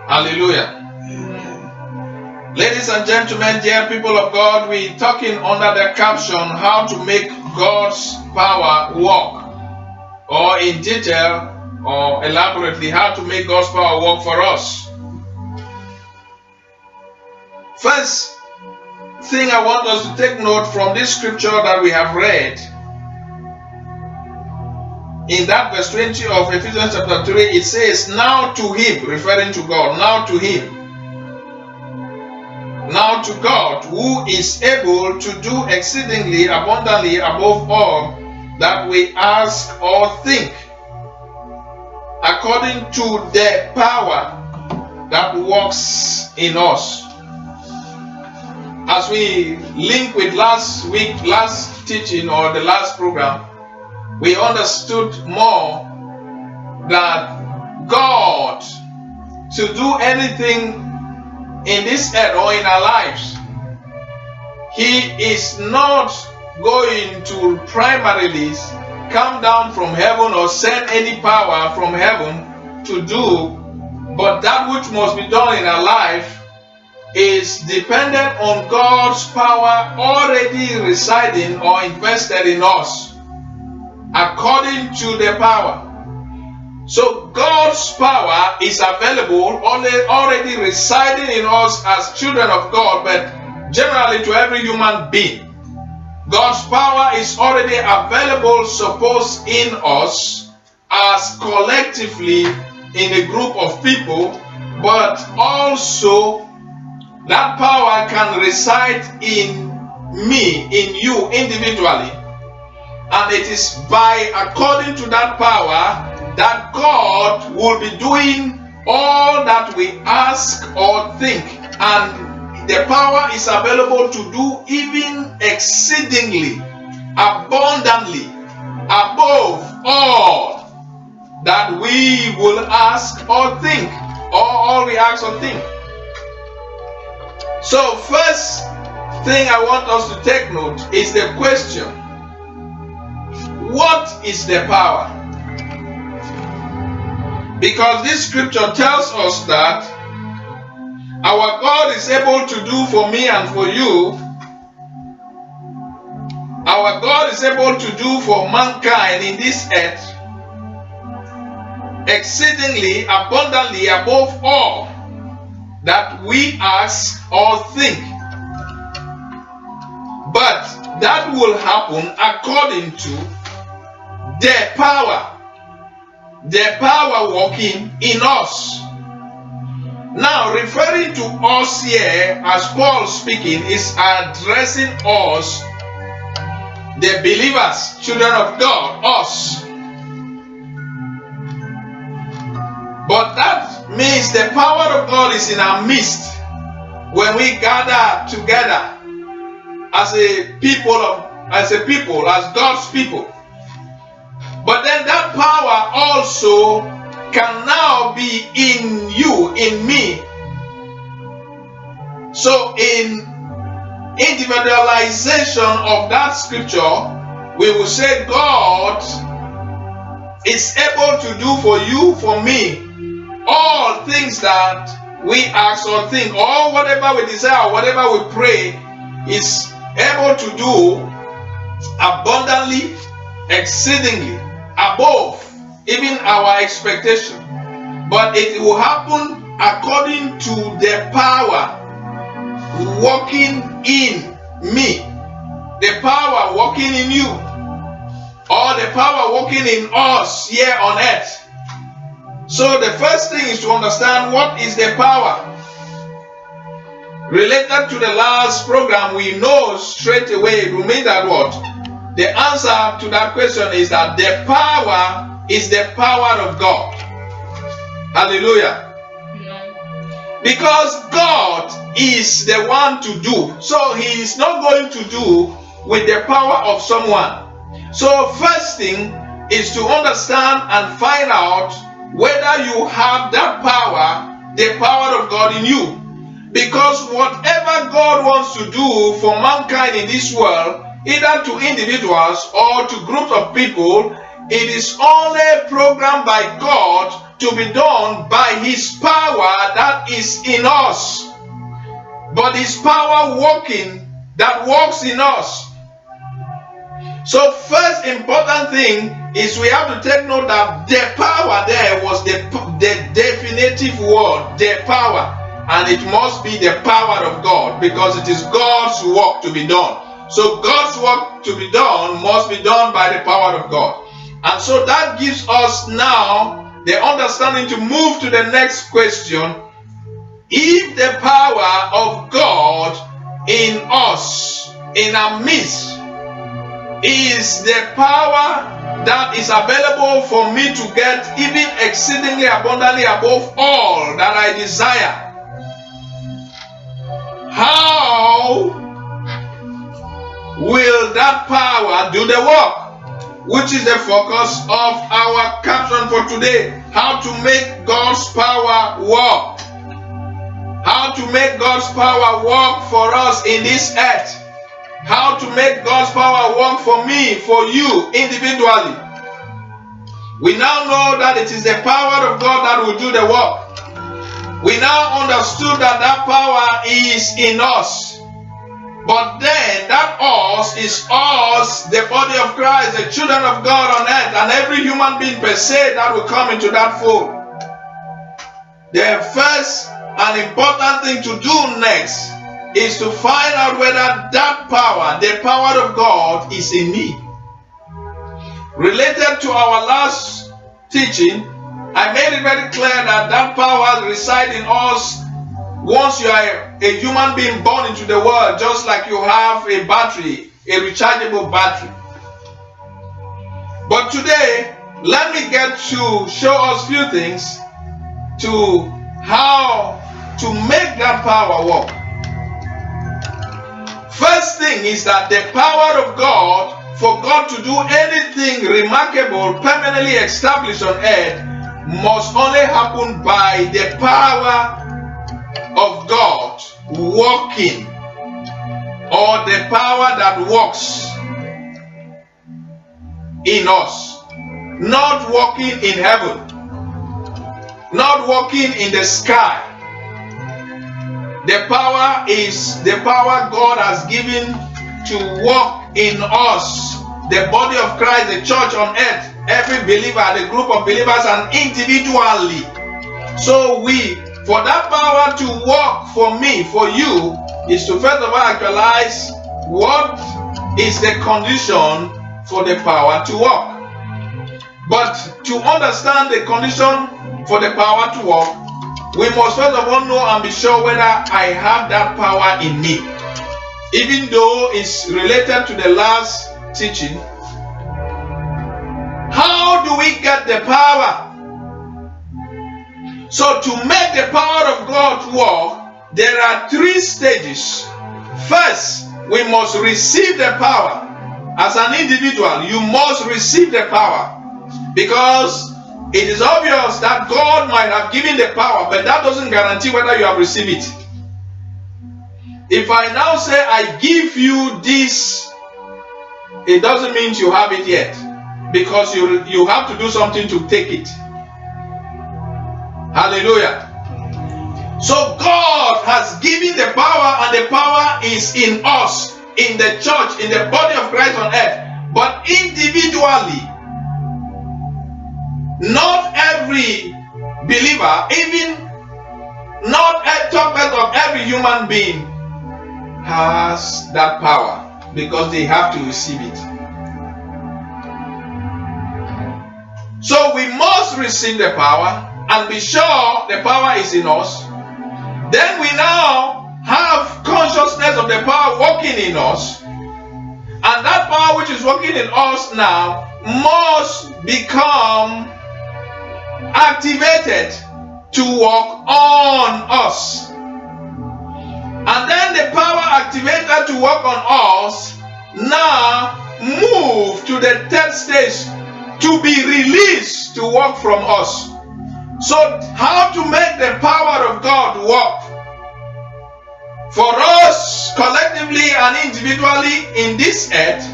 Hallelujah. Ladies and gentlemen, dear people of God, we're talking under the caption, how to make God's power work, or in detail or elaborately, how to make God's power work for us. First thing I want us to take note from this scripture that we have read, in that verse 20 of Ephesians chapter 3, it says, now to him, referring to God, now to him, now to God, who is able to do exceedingly abundantly above all that we ask or think, according to the power that works in us. As we link with last teaching or the last program, we understood more that God, to do anything in this earth or in our lives, He is not going to primarily come down from heaven or send any power from heaven to do, but that which must be done in our life is dependent on God's power already residing or invested in us, according to the power. So God's power is available, already residing in us as children of God, but generally to every human being. God's power is already available, suppose, in us as collectively in a group of people, but also that power can reside in me, in you individually. And it is by according to that power that God will be doing all that we ask or think. And the power is available to do even exceedingly, abundantly, above all that we will ask or think, or all we ask or think. So first thing I want us to take note is the question, what is the power? Because this scripture tells us that our God is able to do for me and for you. Our God is able to do for mankind in this earth exceedingly abundantly above all that we ask or think. But that will happen according to the power working in us. Now, referring to us here, as Paul speaking, is addressing us, the believers, children of God, us. But that means the power of God is in our midst when we gather together as God's people. But then that power also can now be in you, in me. So in individualization of that scripture, we will say God is able to do for you, for me, all things that we ask or think, or whatever we desire, whatever we pray, is able to do abundantly, exceedingly, above even our expectation. But it will happen according to the power working in me, the power working in you, or the power working in us here on earth. So the first thing is to understand what is the power. Related to the last program, we know straight away, it will mean that what? The answer to that question is that the power is the power of God. Hallelujah. Because God is the one to do. So He is not going to do with the power of someone. So first thing is to understand and find out whether you have that power, the power of God in you. Because whatever God wants to do for mankind in this world, either to individuals or to groups of people, it is only programmed by God to be done by His power that is in us. But His power that works in us. So first important thing is we have to take note that the power there was the definitive word, the power. And it must be the power of God, because it is God's work to be done. So God's work to be done must be done by the power of God. And so that gives us now the understanding to move to the next question. If the power of God in us, in our midst, is the power that is available for me to get even exceedingly abundantly above all that I desire, how will that power do the work? Which is the focus of our caption for today. How to make God's power work. How to make God's power work for us in this earth. How to make God's power work for me, for you individually. We now know that it is the power of God that will do the work. We now understood that that power is in us. But then that us is us, the body of Christ, the children of God on earth, and every human being per se that will come into that fold. The first and important thing to do next is to find out whether that power, the power of God, is in me. Related to our last teaching, I made it very clear that that power resides in us once you are a human being born into the world, just like you have a battery, a rechargeable battery. But today, let me get to show us a few things to how to make that power work. First thing is that the power of God, for God to do anything remarkable, permanently established on earth, must only happen by the power of God working, or the power that works in us, not working in heaven, not working in the sky. The power is the power God has given to work in us, the body of Christ, the church on earth, every believer, the group of believers, and individually. So for that power to work for me, for you, is to first of all actualize what is the condition for the power to work. But to understand the condition for the power to work, we must first of all know and be sure whether I have that power in me. Even though it's related to the last teaching, how do we get the power? So to make the power of God work, there are 3 stages. First, we must receive the power. As an individual, you must receive the power, because it is obvious that God might have given the power, but that doesn't guarantee whether you have received it. If I now say I give you this, it doesn't mean you have it yet, because you have to do something to take it. Hallelujah. So God has given the power, and the power is in us, in the church, in the body of Christ on earth. But individually, not every believer, even not a top of every human being, has that power, because they have to receive it. So we must receive the power and be sure the power is in us. Then we now have consciousness of the power working in us, and that power which is working in us now must become activated to work on us. And then the power activated to work on us now move to the 3rd stage, to be released to work from us. So how to make the power of God work for us collectively and individually in this earth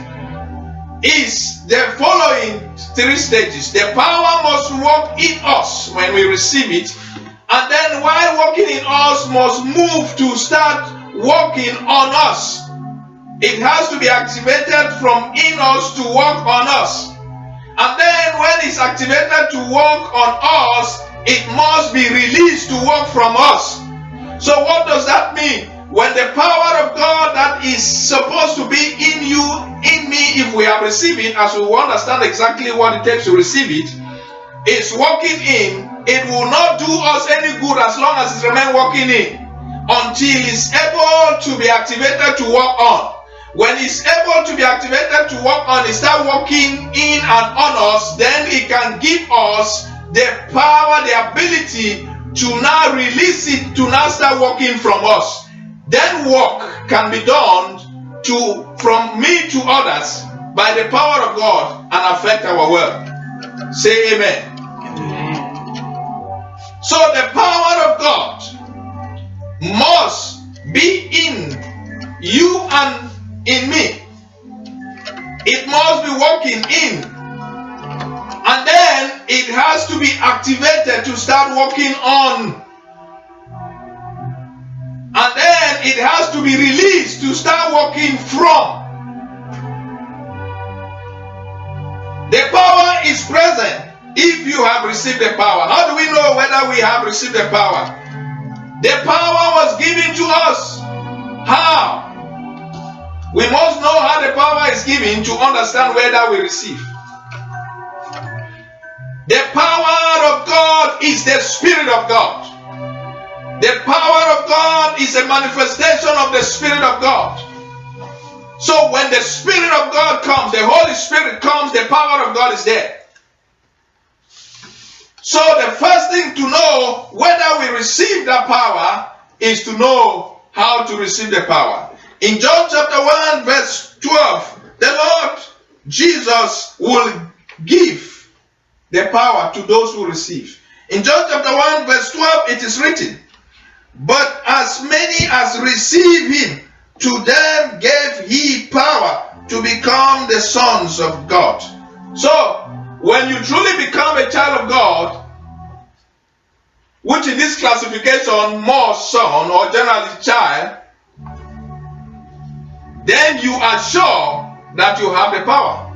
is the following 3 stages. The power must work in us when we receive it, and then while working in us must move to start working on us. It has to be activated from in us to work on us. And then when it's activated to work on us, it must be released to work from us. So what does that mean? When the power of God that is supposed to be in you, in me, if we have received it, as we will understand exactly what it takes to receive it, is working in, it will not do us any good as long as it remains working in, until it's able to be activated to work on. When it's able to be activated to work on, it start working in and on us, then it can give us the power, the ability to now release it, to now start working from us. Then work can be done from me to others by the power of God and affect our world. Say amen. So the power of God must be in you and in me. It must be working in, and then it has to be activated to start working on, and then it has to be released to start working from. The power is present if you have received the power. How do we know whether we have received the power? The power was given to us. How? We must know how the power is given to understand whether we receive. The power of God is the Spirit of God. The power of God is a manifestation of the Spirit of God. So when the Spirit of God comes, the Holy Spirit comes, the power of God is there. So the first thing to know whether we receive that power is to know how to receive the power. In John chapter 1 verse 12, the Lord Jesus will give the power to those who receive. In John chapter 1 verse 12 it is written, "But as many as receive him, to them gave he power to become the sons of God." So, when you truly become a child of God, which in this classification more son or generally child, then you are sure that you have the power.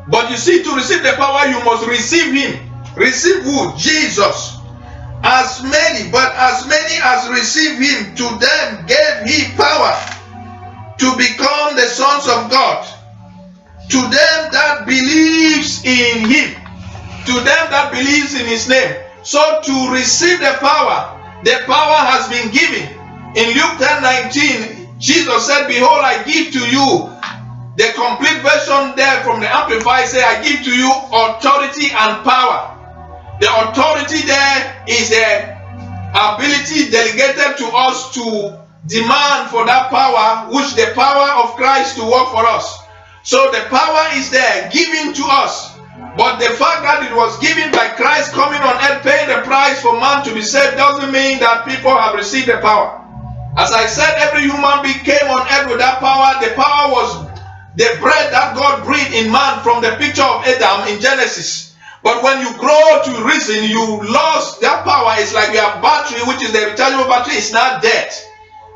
But you see, to receive the power, you must receive him. Receive who? Jesus. As many as receive him, to them gave he power to become the sons of God. To them that believes in him. To them that believes in his name. So to receive the power has been given. In Luke 10:19, Jesus said, "Behold, I give to you," the complete version there from the Amplified say, "I give to you authority and power." The authority there is the ability delegated to us to demand for that power, which the power of Christ to work for us. So the power is there, given to us. But the fact that it was given by Christ coming on earth, paying the price for man to be saved, doesn't mean that people have received the power. As I said, every human being came on earth with that power. The power was the breath that God breathed in man from the picture of Adam in Genesis. But when you grow to reason, you lost that power. It's like your battery, which is the rechargeable battery, is now dead.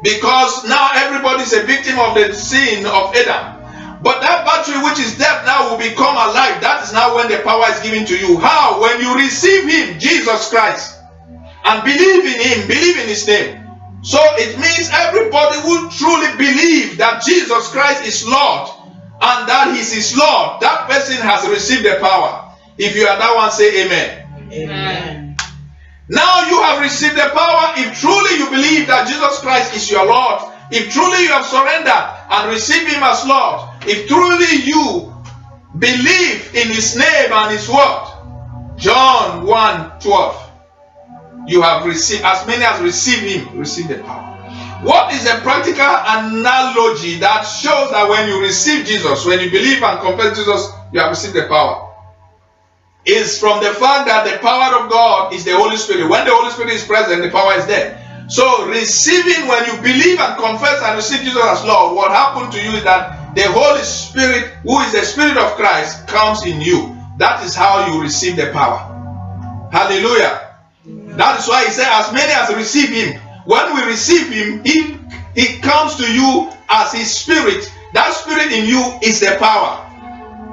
Because now everybody is a victim of the sin of Adam. But that battery which is dead now will become alive. That is now when the power is given to you. How? When you receive him, Jesus Christ, and believe in him, believe in his name. So it means everybody who truly believe that Jesus Christ is Lord and that he is his Lord, that person has received the power. If you are that one, say amen. Amen. Now you have received the power if truly you believe that Jesus Christ is your Lord. If truly you have surrendered and received him as Lord. If truly you believe in his name and his word. John 1:12. You have received, as many as receive him, receive the power. What is a practical analogy that shows that when you receive Jesus, when you believe and confess Jesus, you have received the power? Is from the fact that the power of God is the Holy Spirit. When the Holy Spirit is present, the power is there. So receiving, when you believe and confess and receive Jesus as Lord, what happened to you is that the Holy Spirit, who is the Spirit of Christ, comes in you. That is how you receive the power. Hallelujah. That is why he said, as many as receive him. When we receive him, he comes to you as his Spirit. That Spirit in you is the power.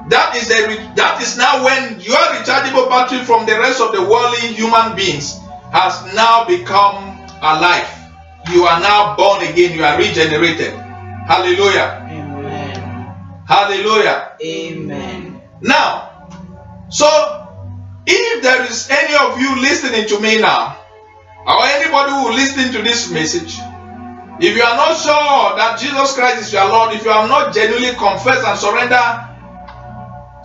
That is now when your rechargeable battery from the rest of the worldly human beings has now become alive. You are now born again. You are regenerated. Hallelujah. Amen. Hallelujah. Amen. Now, so if there is any of you listening to me now, or anybody who listen to this message, if you are not sure that Jesus Christ is your Lord, if you have not genuinely confessed and surrender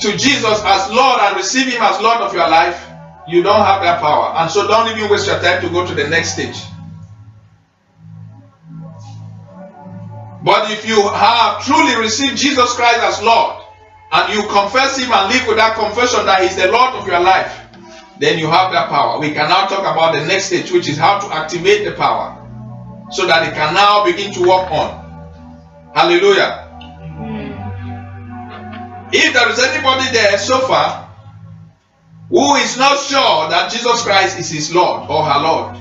to Jesus as Lord and receive him as Lord of your life, you don't have that power. And so don't even waste your time to go to the next stage. But if you have truly received Jesus Christ as Lord, and you confess him and live with that confession that he's the Lord of your life, then you have that power. We can now talk about the next stage, which is how to activate the power so that it can now begin to work on. Hallelujah. If there is anybody there so far who is not sure that Jesus Christ is his Lord or her Lord,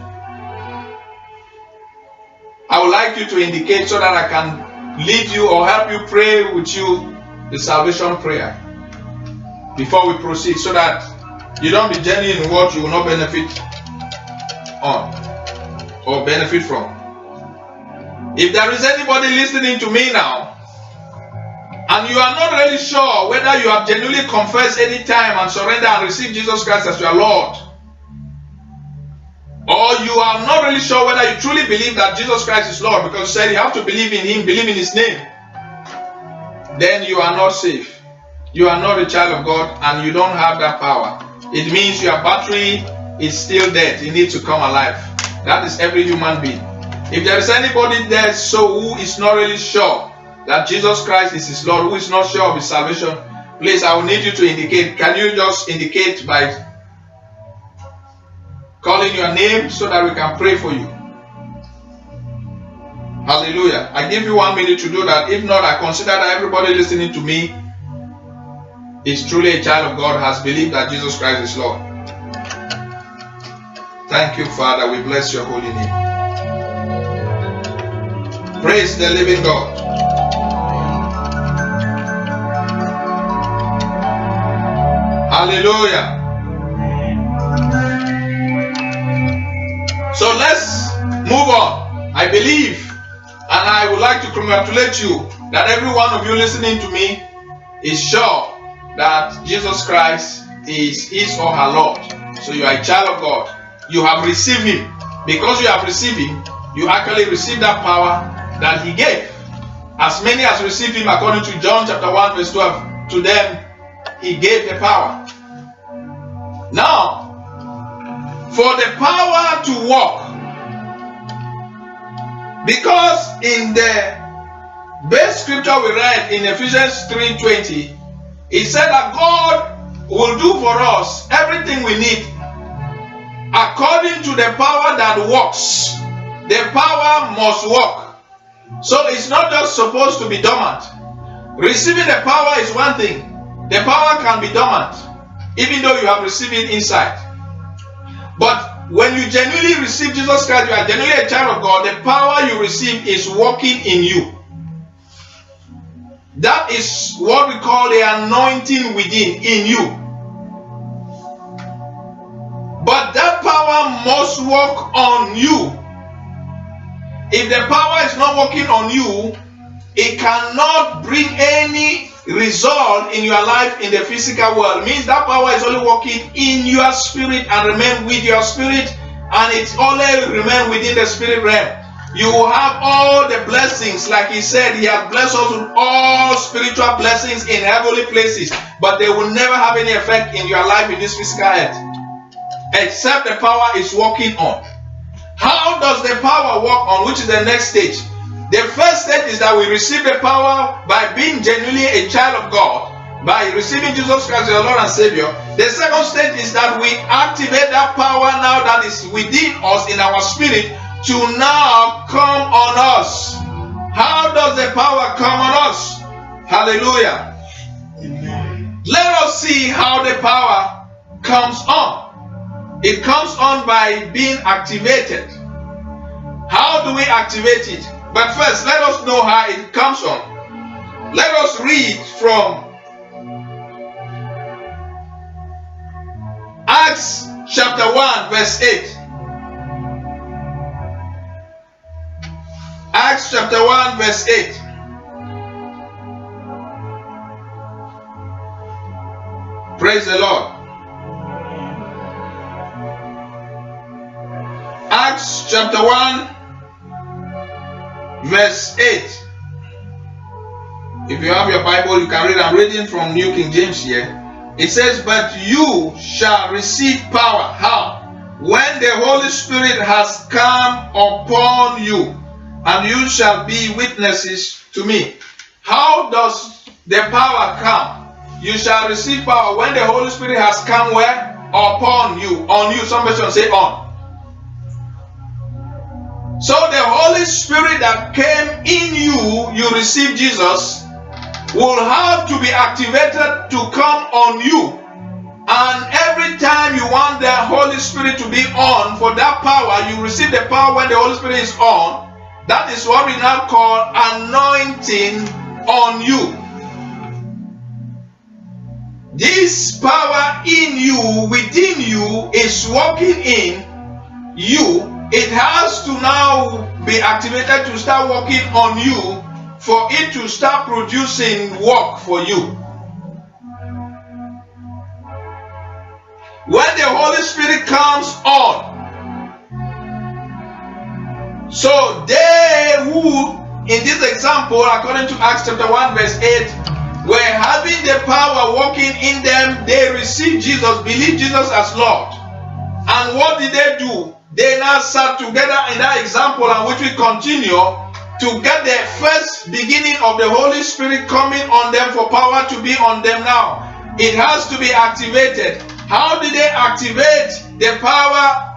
I would like you to indicate so that I can lead you or help you pray with you the salvation prayer before we proceed, so that you don't be genuine in what you will not benefit on or benefit from. If there is anybody listening to me now and you are not really sure whether you have genuinely confessed any time and surrender and receive Jesus Christ as your Lord, or you are not really sure whether you truly believe that Jesus Christ is Lord, because you said you have to believe in him, believe in his name, then you are not safe. You are not a child of God and you don't have that power. It means your battery is still dead. You need to come alive. That is every human being. If there is anybody there who is not really sure that Jesus Christ is his Lord, who is not sure of his salvation, please, I will need you to indicate. Can you just indicate by calling your name so that we can pray for you? Hallelujah. I give you 1 minute to do that. If not, I consider that everybody listening to me is truly a child of God, has believed that Jesus Christ is Lord. Thank you, Father. We bless your holy name. Praise the living God. Hallelujah. So let's move on. I believe, and I would like to congratulate you that every one of you listening to me is sure that Jesus Christ is his or her Lord. So you are a child of God. You have received him. Because you have received him, you actually received that power that he gave. As many as received him, according to John chapter 1 verse 12, to them he gave the power. Now, for the power to work, because in the base scripture we read in Ephesians 3:20, it said that God will do for us everything we need according to the power that works. The power must work. So it's not just supposed to be dormant. Receiving the power is one thing. The power can be dormant, even though you have received it inside. But when you genuinely receive Jesus Christ, you are genuinely a child of God, the power you receive is working in you. That is what we call the anointing within, in you. But that power must work on you. If the power is not working on you, it cannot bring any result in your life in the physical world. It means that power is only working in your spirit and remain with your spirit, and it only remain within the spirit realm. You will have all the blessings, like he said, he has blessed us with all spiritual blessings in heavenly places, but they will never have any effect in your life in this physical earth, except the power is working on. How does the power work on, which is the next stage? The first stage is that we receive the power by being genuinely a child of God, by receiving Jesus Christ as your Lord and Savior. The second stage is that we activate that power now that is within us in our spirit to now come on us. How does the power come on us? Hallelujah. Amen. Let us see how the power comes on. It comes on by being activated. How do we activate it? But first, let us know how it comes on. Let us read from Acts chapter 1 verse 8. Acts chapter 1 verse 8. Praise the Lord. Acts chapter 1 verse 8. If you have your Bible, you can read. I'm reading from New King James here. It says, but you shall receive power. How? When the Holy Spirit has come upon you, and you shall be witnesses to me. How does the power come? You shall receive power when the Holy Spirit has come where? Upon you. On you. Somebody should say on. So the Holy Spirit that came in you, you receive Jesus, will have to be activated to come on you. And every time you want the Holy Spirit to be on, for that power, you receive the power when the Holy Spirit is on. That is what we now call anointing on you. This power in you, within you, is working in you. It has to now be activated to start working on you, for it to start producing work for you. When the Holy Spirit comes on, so they who, in this example, according to Acts chapter 1 verse 8, were having the power working in them, they received Jesus, believed Jesus as Lord. And what did they do? They now sat together in that example, and which we continue to get the first beginning of the Holy Spirit coming on them, for power to be on them now. It has to be activated. How did they activate the power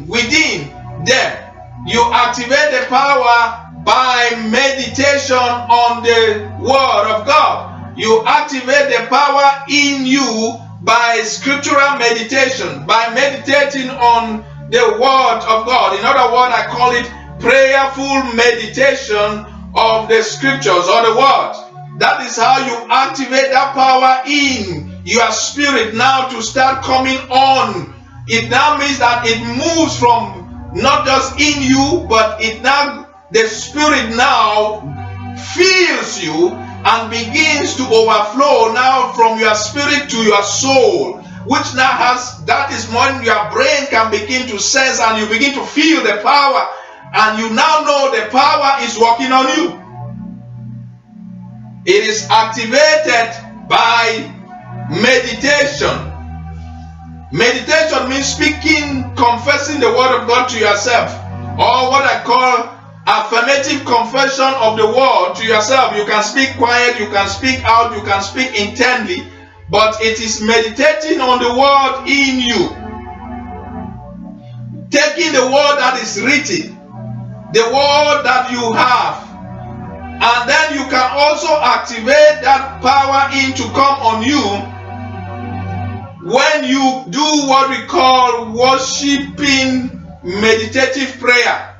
within them? You activate the power by meditation on the Word of God. You activate the power in you by scriptural meditation, by meditating on the Word of God. In other words, I call it prayerful meditation of the scriptures or the Word. That is how you activate that power in your spirit now to start coming on. It now means that it moves from not just in you, but the Spirit now fills you and begins to overflow now from your spirit to your soul, which now that is when your brain can begin to sense and you begin to feel the power, and you now know the power is working on you. It is activated by meditation. Meditation means speaking, confessing the Word of God to yourself, or what I call affirmative confession of the Word to yourself. You can speak quiet, you can speak out, you can speak intently, but it is meditating on the Word in you. Taking the Word that is written, the Word that you have, and then you can also activate that power in to come on you when you do what we call worshiping meditative prayer.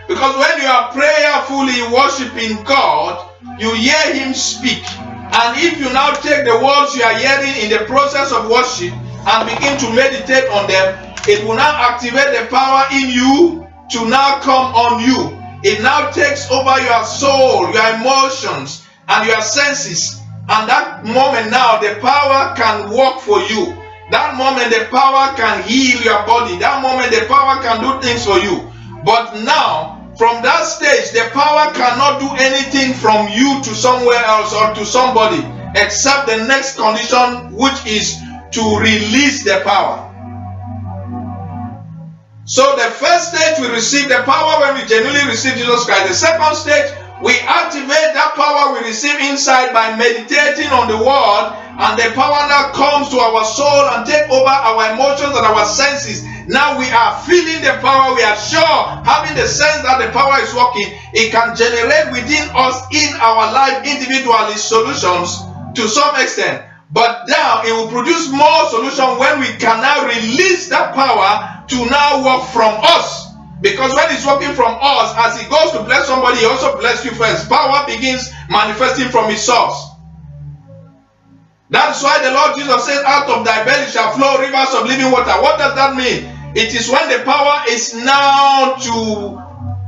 Because when you are prayerfully worshiping God, you hear Him speak. And if you now take the words you are hearing in the process of worship and begin to meditate on them, it will now activate the power in you to now come on you. It now takes over your soul, your emotions, and your senses. And that moment now, the power can work for you. That moment, the power can heal your body. That moment, the power can do things for you. But now, from that stage, the power cannot do anything from you to somewhere else or to somebody, except the next condition, which is to release the power. So the first stage, we receive the power when we genuinely receive Jesus Christ. The second stage, we activate that power we receive inside by meditating on the Word, and the power now comes to our soul and take over our emotions and our senses. Now we are feeling the power. We are sure, having the sense that the power is working. It can generate within us, in our life, individually, solutions to some extent. But now it will produce more solution when we can now release that power to now work from us. Because when it's working from us, as it goes to bless somebody, he also bless you first. Power begins manifesting from its source. That's why the Lord Jesus said, out of thy belly shall flow rivers of living water. What does that mean? It is when the power is now to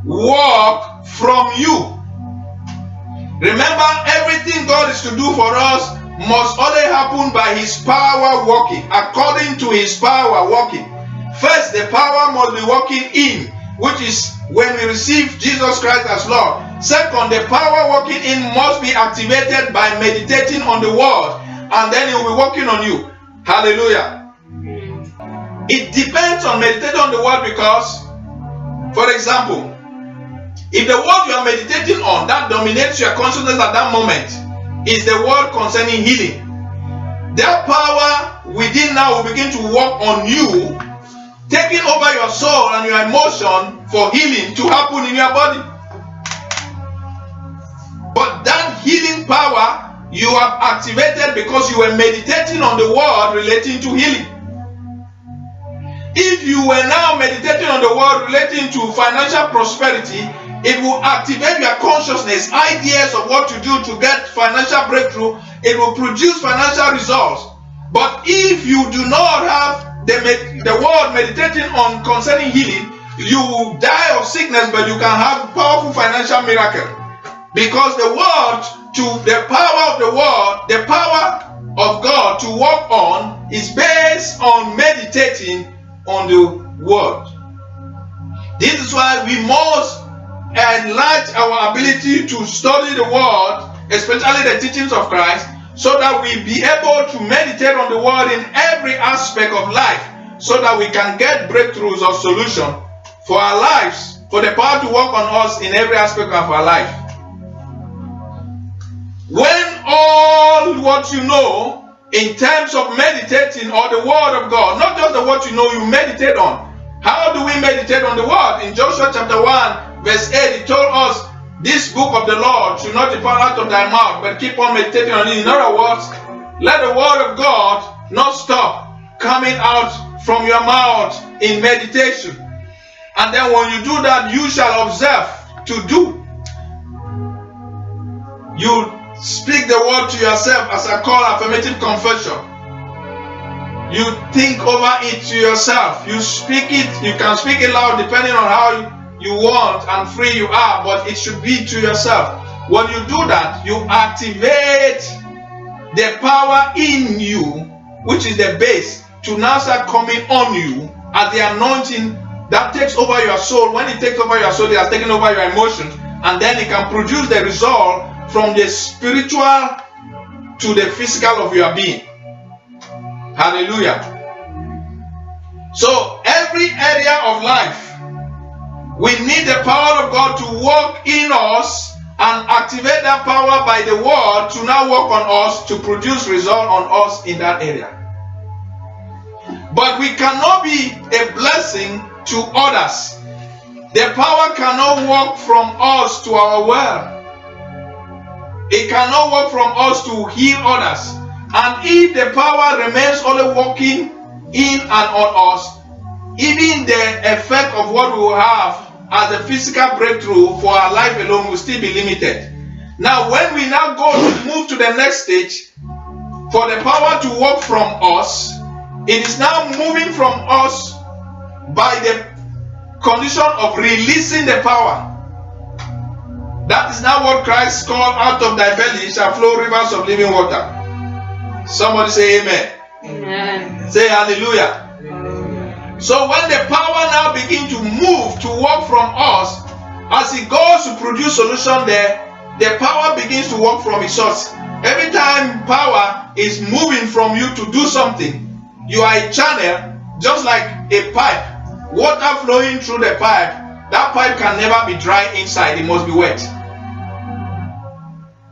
work from you. Remember, everything God is to do for us must only happen by his power working, according to his power working. First, the power must be working in, which is when we receive Jesus Christ as Lord. Second, the power working in must be activated by meditating on the word, and then it will be working on you. Hallelujah. It depends on meditating on the word because, for example, if the word you are meditating on that dominates your consciousness at that moment is the word concerning healing, that power within now will begin to work on you, taking over your soul and your emotion for healing to happen in your body. But that healing power you have activated because you were meditating on the word relating to healing. If you were now meditating on the word relating to financial prosperity, it will activate your consciousness, ideas of what to do to get financial breakthrough. It will produce financial results. But if you do not have the word meditating on concerning healing, you will die of sickness, but you can have powerful financial miracle. Because the word, to the power of the word, the power of God to work on is based on meditating on the word. This is why we must enlarge our ability to study the word, especially the teachings of Christ, so that we be able to meditate on the word in every aspect of life, so that we can get breakthroughs or solution for our lives, for the power to work on us in every aspect of our life. When all what you know in terms of meditating on the word of God, not just the word you know, you meditate on. How do we meditate on the word? In Joshua chapter 1 verse 8, it told us, this book of the Lord should not depart out of thy mouth, but keep on meditating on it. In other words, let the word of God not stop coming out from your mouth in meditation. And then when you do that, you shall observe to do. You speak the word to yourself as I call affirmative confession. You think over it to yourself. You speak it. You can speak it loud depending on how you want and free you are, but it should be to yourself. When you do that, you activate the power in you, which is the base, to now start coming on you as the anointing that takes over your soul. When it takes over your soul, it has taken over your emotions, and then it can produce the result from the spiritual to the physical of your being. Hallelujah. So every area of life, we need the power of God to work in us and activate that power by the word to now work on us to produce result on us in that area. But we cannot be a blessing to others. The power cannot work from us to our well. It cannot work from us to heal others. And if the power remains only working in and on us, even the effect of what we will have as a physical breakthrough for our life alone will still be limited. Now, when we now go to move to the next stage, for the power to work from us, it is now moving from us by the condition of releasing the power. That is now what Christ called, out of thy belly shall flow rivers of living water. Somebody say amen. Amen. Say hallelujah. So when the power now begins to move to work from us, as it goes to produce solution there, the power begins to work from its source. Every time power is moving from you to do something, you are a channel, just like a pipe. Water flowing through the pipe, that pipe can never be dry inside, it must be wet.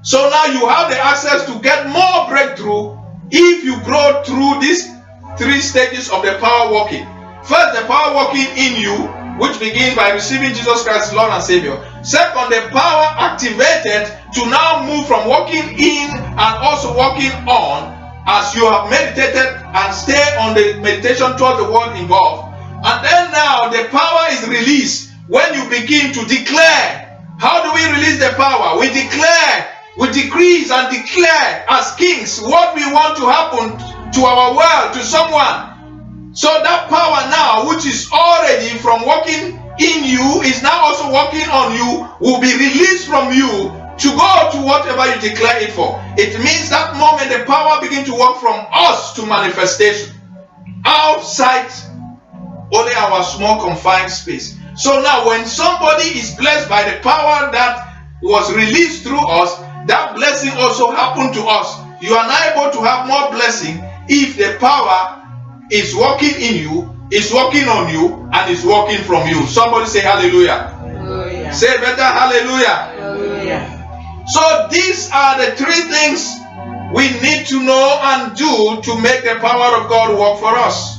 So now you have the access to get more breakthrough if you grow through these three stages of the power working. First, the power working in you, which begins by receiving Jesus Christ as Lord and Savior. Second, the power activated to now move from walking in and also walking on as you have meditated and stay on the meditation towards the word involved. And then now the power is released when you begin to declare. How do we release the power? We declare, we decrease and declare as kings what we want to happen to our world, to someone. So that power now, which is already from working in you, is now also working on you, will be released from you to go to whatever you declare it for. It means that moment the power begins to work from us to manifestation outside only our small confined space. So now when somebody is blessed by the power that was released through us, that blessing also happened to us. You are not able to have more blessing if the power is working in you, is working on you, and is working from you. Somebody say hallelujah. Hallelujah. Say better hallelujah. Hallelujah. So these are the three things we need to know and do to make the power of God work for us.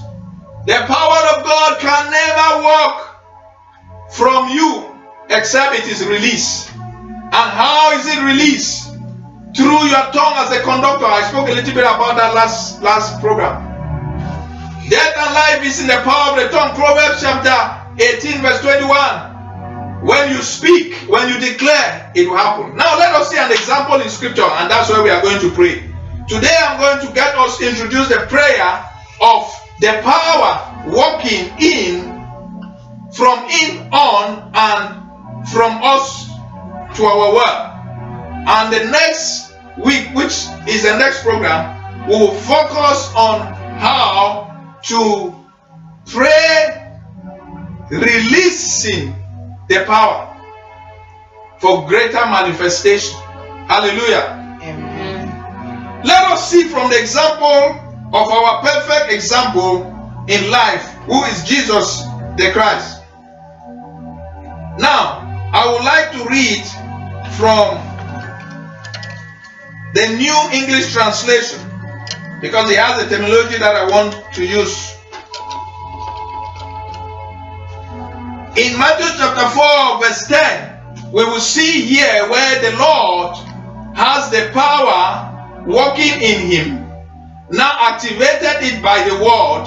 The power of God can never work from you except it is released. And how is it released? Through your tongue as a conductor. I spoke a little bit about that last program. Death and life is in the power of the tongue. Proverbs chapter 18 verse 21. When you speak, when you declare, it will happen. Now let us see an example in scripture, and that's where we are going to pray. Today I'm going to get us introduce the prayer of the power working in, from in on, and from us to our world. And the next week, which is the next program, we will focus on how to pray releasing the power for greater manifestation. Hallelujah. Amen. Let us see from the example of our perfect example in life, who is Jesus the Christ. Now, I would like to read from the New English Translation, because it has a terminology that I want to use. In Matthew chapter 4 verse 10, we will see here where the Lord has the power working in him, now activated it by the word,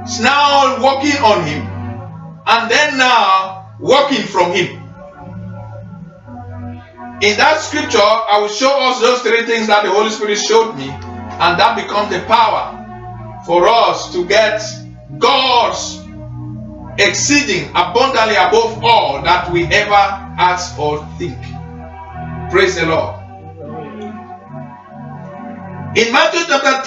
it's now working on him, and then now working from him. In that scripture, I will show us those three things that the Holy Spirit showed me, and that becomes the power for us to get God's exceeding abundantly above all that we ever ask or think. Praise the Lord. In Matthew chapter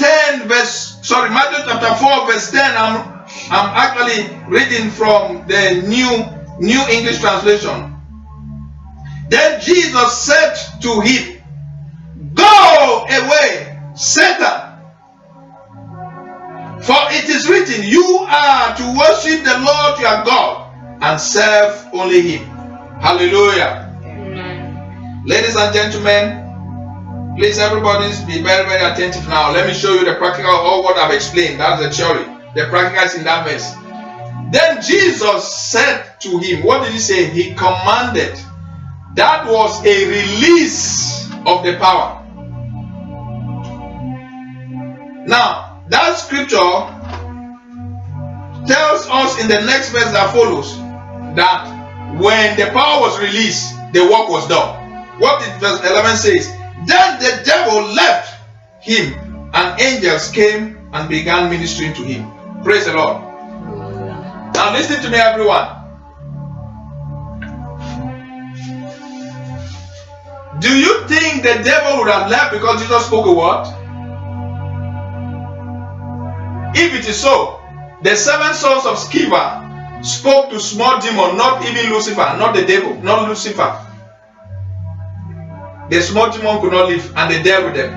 4 verse 10, I'm actually reading from the New English Translation. Then Jesus said to him, "Go away, Satan. For it is written, you are to worship the Lord your God and serve only him." Hallelujah. Amen. Ladies and gentlemen, please everybody be very, very attentive now. Let me show you the practical of what I've explained. That's the theory. The practical is in that verse. Then Jesus said to him, what did he say? He commanded. That was a release of the power. Now, that scripture tells us in the next verse that follows that when the power was released, the work was done. What did verse 11 says? Then the devil left him, and angels came and began ministering to him. Praise the Lord. Now listen to me, everyone. Do you think the devil would have left because Jesus spoke a word? If it is so, the 7 sons of Sceva spoke to small demon, not even Lucifer, not the devil, not Lucifer. The small demon could not live, and they dealt with them.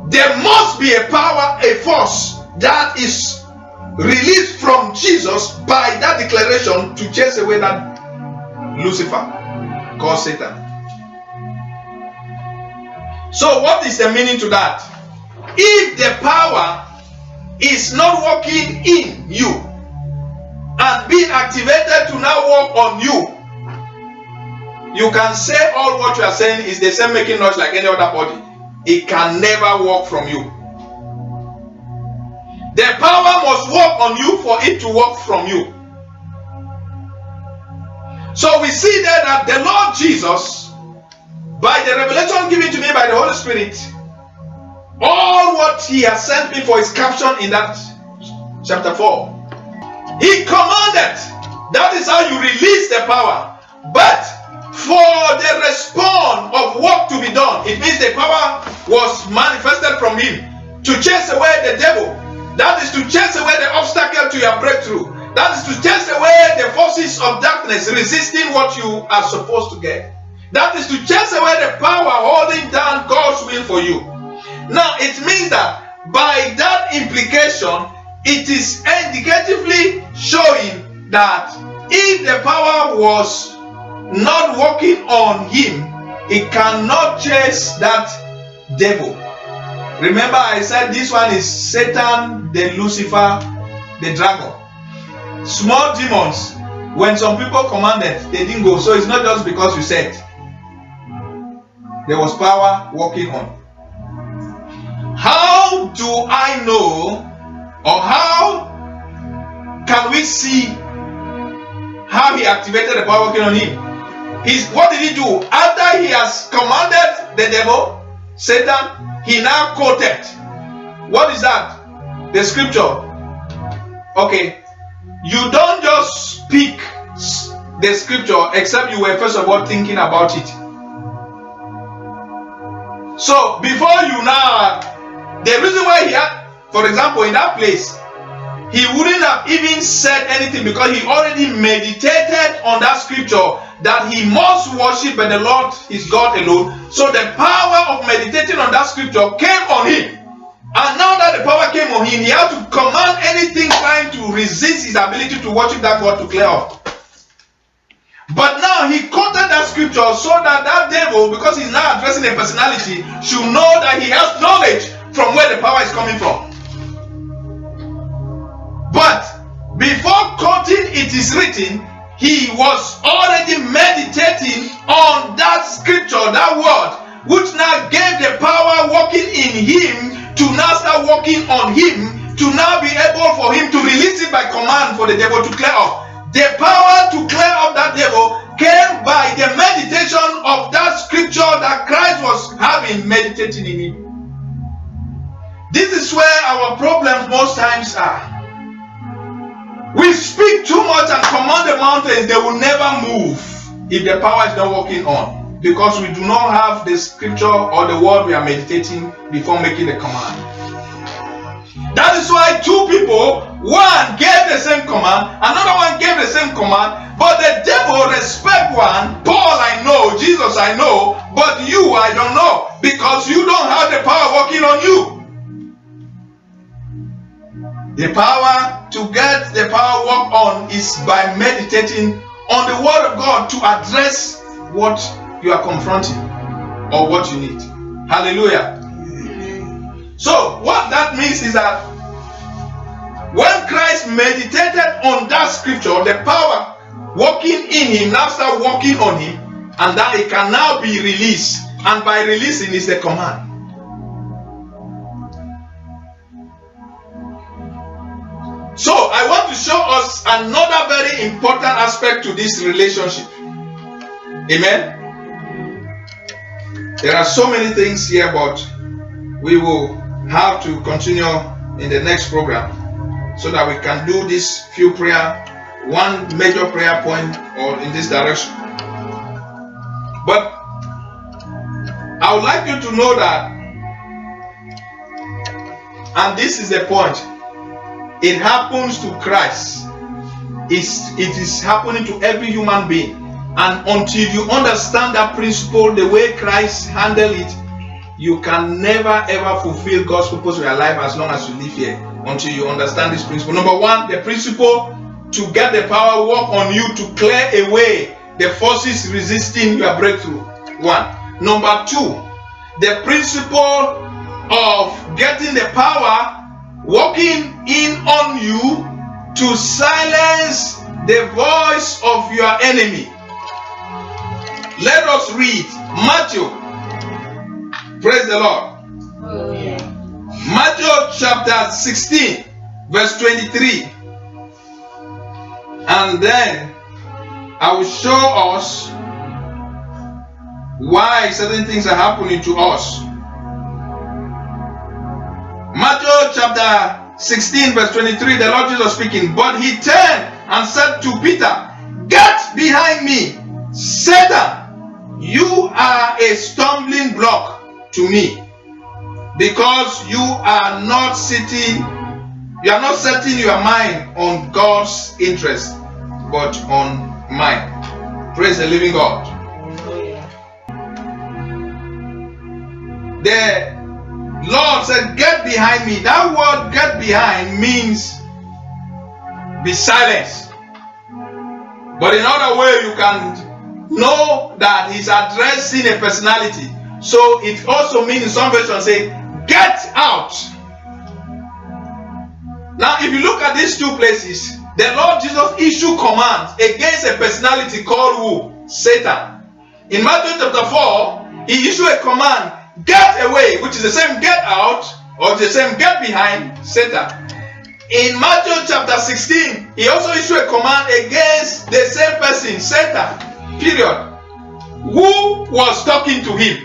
There must be a power, a force that is released from Jesus by that declaration to chase away that Lucifer, called Satan. So what is the meaning to that? If the power is not working in you and being activated to now work on you, you can say all what you are saying is the same making noise like any other body. It can never work from you. The power must work on you for it to work from you. So we see there that the Lord Jesus, by the revelation given to me by the Holy Spirit, all what he has sent me for is captured in that chapter 4. He commanded. That is how you release the power. But for the response of work to be done, it means the power was manifested from him to chase away the devil. That is to chase away the obstacle to your breakthrough. That is to chase away the forces of darkness resisting what you are supposed to get. That is to chase away the power holding down God's will for you. Now it means that by that implication, it is indicatively showing that if the power was not working on him, it cannot chase that devil. Remember I said this one is Satan, the Lucifer, the dragon. Small demons, when some people commanded, they didn't go. So it's not just because you said. There was power working on. How do I know, or how can we see how he activated the power working on him? What did he do? After he has commanded the devil, Satan, he now quoted. What is that? The scripture. Okay. You don't just speak the scripture except you were first of all thinking about it. So before you now, the reason why he had, for example, in that place, he wouldn't have even said anything because he already meditated on that scripture that he must worship the Lord his God alone. So the power of meditating on that scripture came on him. And now that the power came on him, he had to command anything trying to resist his ability to worship that God to clear off. But now he quoted that scripture so that that devil, because he's now addressing a personality, should know that he has knowledge from where the power is coming from. But before quoting it is written, he was already meditating on that scripture, that word, which now gave the power working in him to now start working on him, to now be able for him to release it by command for the devil to clear off. The power to clear off that devil came by the meditation of that scripture that Christ was having meditating in him. This is where our problems most times are. We speak too much and command the mountains, they will never move if the power is not working on. Because we do not have the scripture or the word we are meditating before making the command. That is why two people, one gave the same command, another one gave the same command, but the devil respect one. Paul I know, Jesus I know, but you I don't know, because you don't have the power working on you. The power to get the power work on is by meditating on the word of God to address what you are confronting or what you need. Hallelujah. So what that means is that when Christ meditated on that scripture, the power working in him now start working on him, and that it can now be released. And by releasing is the command. So I want to show us another very important aspect to this relationship. Amen. There are so many things here, but we will have to continue in the next program so that we can do this few prayer, one major prayer point or in this direction. But I would like you to know that, and this is the point, it happens to Christ. It is happening to every human being. And until you understand that principle, the way Christ handled it, you can never ever fulfill God's purpose for your life as long as you live here, until you understand this principle. Number one, the principle to get the power work on you to clear away the forces resisting your breakthrough. One. Number two, the principle of getting the power walking in on you to silence the voice of your enemy. Let us read Matthew. Praise the Lord. Hallelujah. Matthew chapter 16, verse 23. And then I will show us why certain things are happening to us. Matthew chapter 16, verse 23, the Lord Jesus speaking. But he turned and said to Peter, "Get behind me, Satan. You are a stumbling block to me, because you are not setting your mind on God's interest, but on mine." Praise the living God. Hallelujah. The Lord said, "Get behind me." That word "get behind" means be silenced. But in other way, you can know that he's addressing a personality. So it also means in some versions say, "Get out." Now, if you look at these two places, the Lord Jesus issued commands against a personality called who? Satan. In Matthew chapter 4, he issued a command, "Get away," which is the same "get out," or the same "get behind" Satan. In Matthew chapter 16, he also issued a command against the same person, Satan, period. Who was talking to him?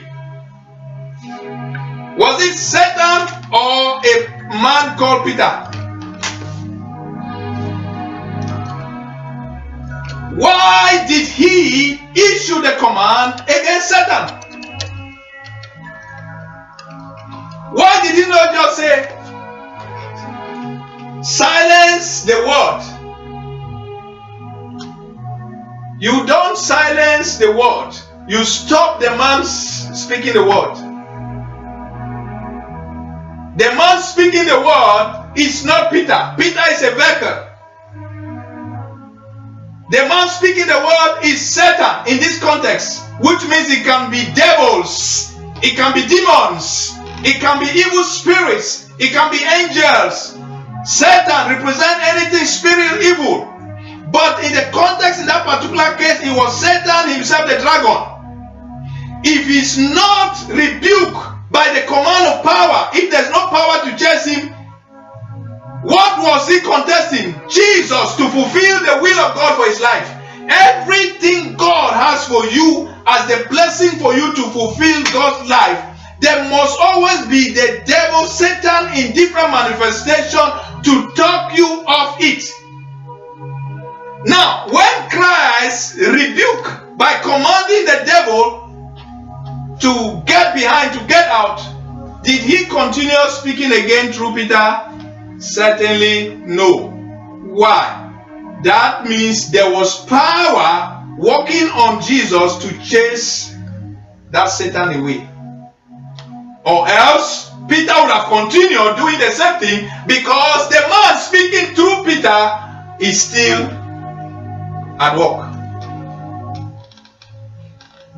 Was it Satan or a man called Peter? Why did he issue the command against Satan? Why did he not just say, "Silence the word"? You don't silence the word. You stop the man speaking the word. The man speaking the word is not Peter. Peter is a vehicle. The man speaking the word is Satan in this context, which means it can be devils, it can be demons, it can be evil spirits, it can be angels. Satan represents anything spiritual evil. But in the context, in that particular case, it was Satan himself, the dragon. If he's not rebuked by the command of power, if there's no power to chase him, what was he contesting? Jesus, to fulfill the will of God for his life. Everything God has for you as the blessing for you to fulfill God's life, there must always be the devil, Satan, in different manifestation to talk you off it. Now, when Christ rebuked by commanding the devil to get behind, to get out, did he continue speaking again through Peter? Certainly no. Why? That means there was power working on Jesus to chase that Satan away. Or else Peter would have continued doing the same thing, because the man speaking through Peter is still at work.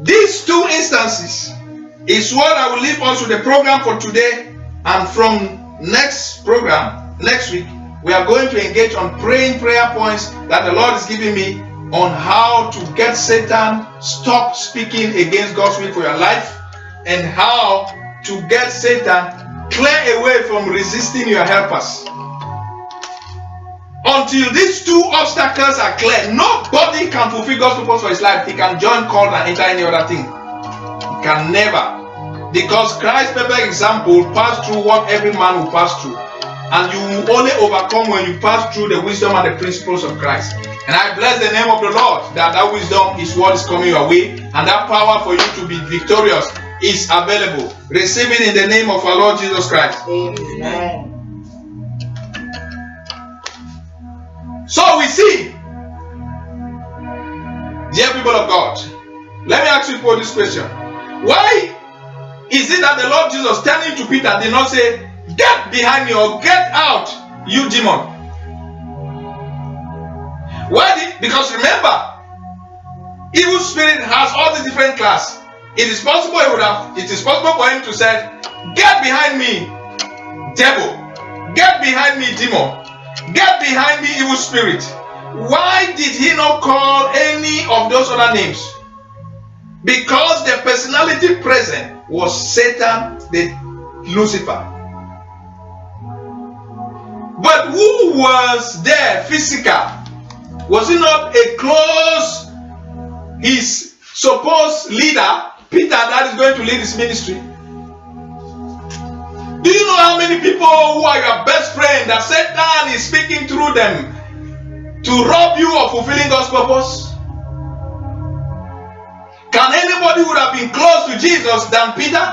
These two instances is what I will leave us with the program for today, and from next program, next week, we are going to engage on praying prayer points that the Lord is giving me on how to get Satan stop speaking against God's will for your life, and how to get Satan clear away from resisting your helpers. Until these two obstacles are clear, nobody can fulfill God's purpose for his life. He can join cult and enter any other thing. He can never. Because Christ's perfect example passed through what every man will pass through. And you will only overcome when you pass through the wisdom and the principles of Christ. And I bless the name of the Lord that wisdom is what is coming your way, and that power for you to be victorious is available. Receive it in the name of our Lord Jesus Christ. Amen. So we see, dear people of God, let me ask you for this question. Why is it that the Lord Jesus turning to Peter did not say, "Get behind me," or "Get out, you demon"? Why? Because remember, evil spirit has all these different classes. It is possible for him to say, "Get behind me, devil. Get behind me, demon. Get behind me, evil spirit. Why did he not call any of those other names? Because the personality present was Satan, the Lucifer. But who was there physical? Was he not a close, his supposed leader, Peter, that is going to lead his ministry? Do you know how many people who are your best friend that Satan is speaking through them to rob you of fulfilling God's purpose? Can anybody would have been close to Jesus than Peter?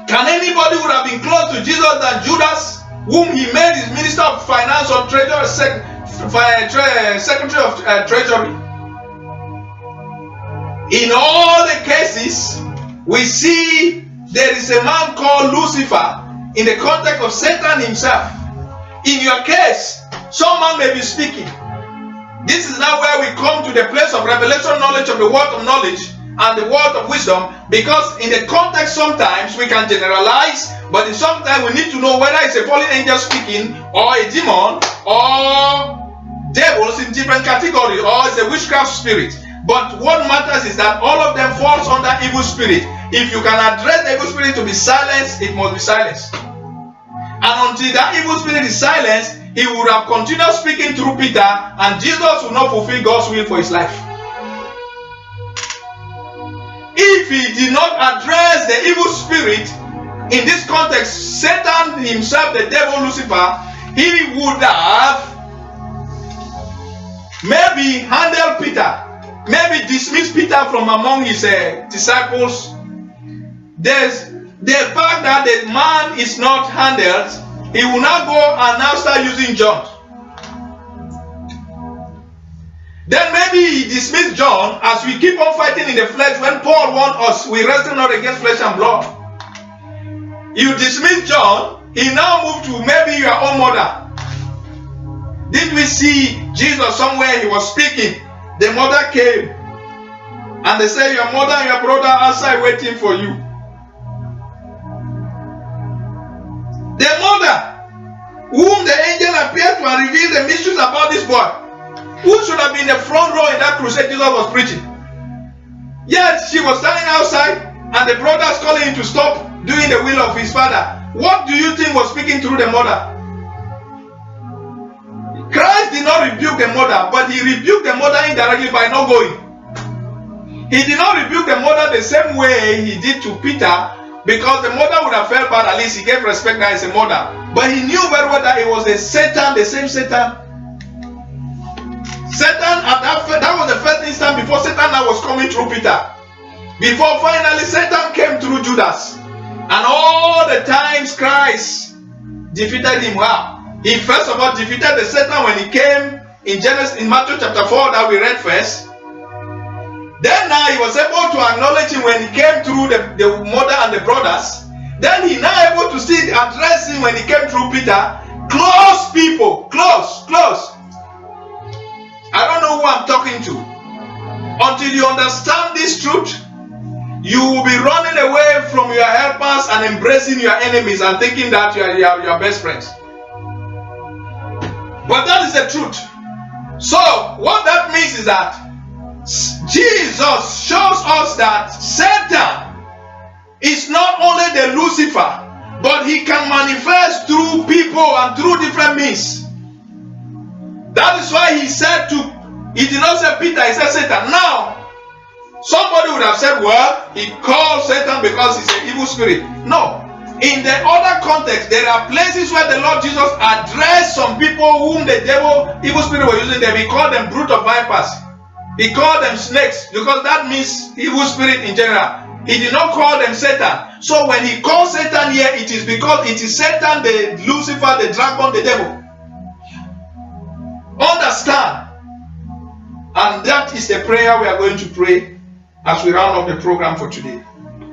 Can anybody would have been close to Jesus than Judas, whom he made his minister of finance or treasury, secretary of treasury? In all the cases, we see there is a man called Lucifer in the context of Satan himself. In your case, someone may be speaking. This is now where we come to the place of revelation knowledge of the word of knowledge and the word of wisdom, because in the context sometimes we can generalize, but in sometimes we need to know whether it's a fallen angel speaking or a demon or devils in different categories or it's a witchcraft spirit. But what matters is that all of them falls under evil spirit. If you can address the evil spirit to be silenced, it must be silenced. And until that evil spirit is silenced, he would have continued speaking through Peter, and Jesus will not fulfill God's will for his life. If he did not address the evil spirit, in this context, Satan himself, the devil Lucifer, he would have maybe handled Peter, maybe dismissed Peter from among his disciples. There's the fact that the man is not handled, he will now go and now start using John. Then maybe he dismissed John, as we keep on fighting in the flesh. When Paul warned us, we wrestle not against flesh and blood. You dismiss John, he now moved to maybe your own mother. Didn't we see Jesus somewhere? He was speaking. The mother came and they said, your mother and your brother outside waiting for you. The mother, whom the angel appeared to and revealed the mysteries about this boy, who should have been in the front row in that crusade Jesus was preaching. Yet she was standing outside and the brothers calling him to stop doing the will of his father. What do you think was speaking through the mother? Christ did not rebuke the mother, but he rebuked the mother indirectly by not going. He did not rebuke the mother the same way he did to Peter, because the mother would have felt bad. At least he gave respect that as a mother. But he knew very well that it was the Satan, the same Satan. Satan, at that was the first instant before Satan now was coming through Peter. Before finally Satan came through Judas. And all the times Christ defeated him. Wow. He first of all defeated the Satan when he came in Matthew chapter 4 that we read first. Then now he was able to acknowledge him when he came through the mother and the brothers. Then he now able to still address him when he came through Peter. Close people, close. I don't know who I'm talking to. Until you understand this truth, you will be running away from your helpers and embracing your enemies and thinking that you are your best friends. But that is the truth. So what that means is that Jesus shows us that Satan is not only the Lucifer, but he can manifest through people and through different means. That is why he did not say Peter, he said Satan. Now, somebody would have said, well, he called Satan because he's an evil spirit. No. In the other context, there are places where the Lord Jesus addressed some people whom the evil spirit were using them. He called them brood of vipers. He called them snakes, because that means evil spirit in general. He did not call them Satan. So when he calls Satan here, it is because it is Satan, the Lucifer, the dragon, the devil. Understand? And that is the prayer we are going to pray as we round up the program for today.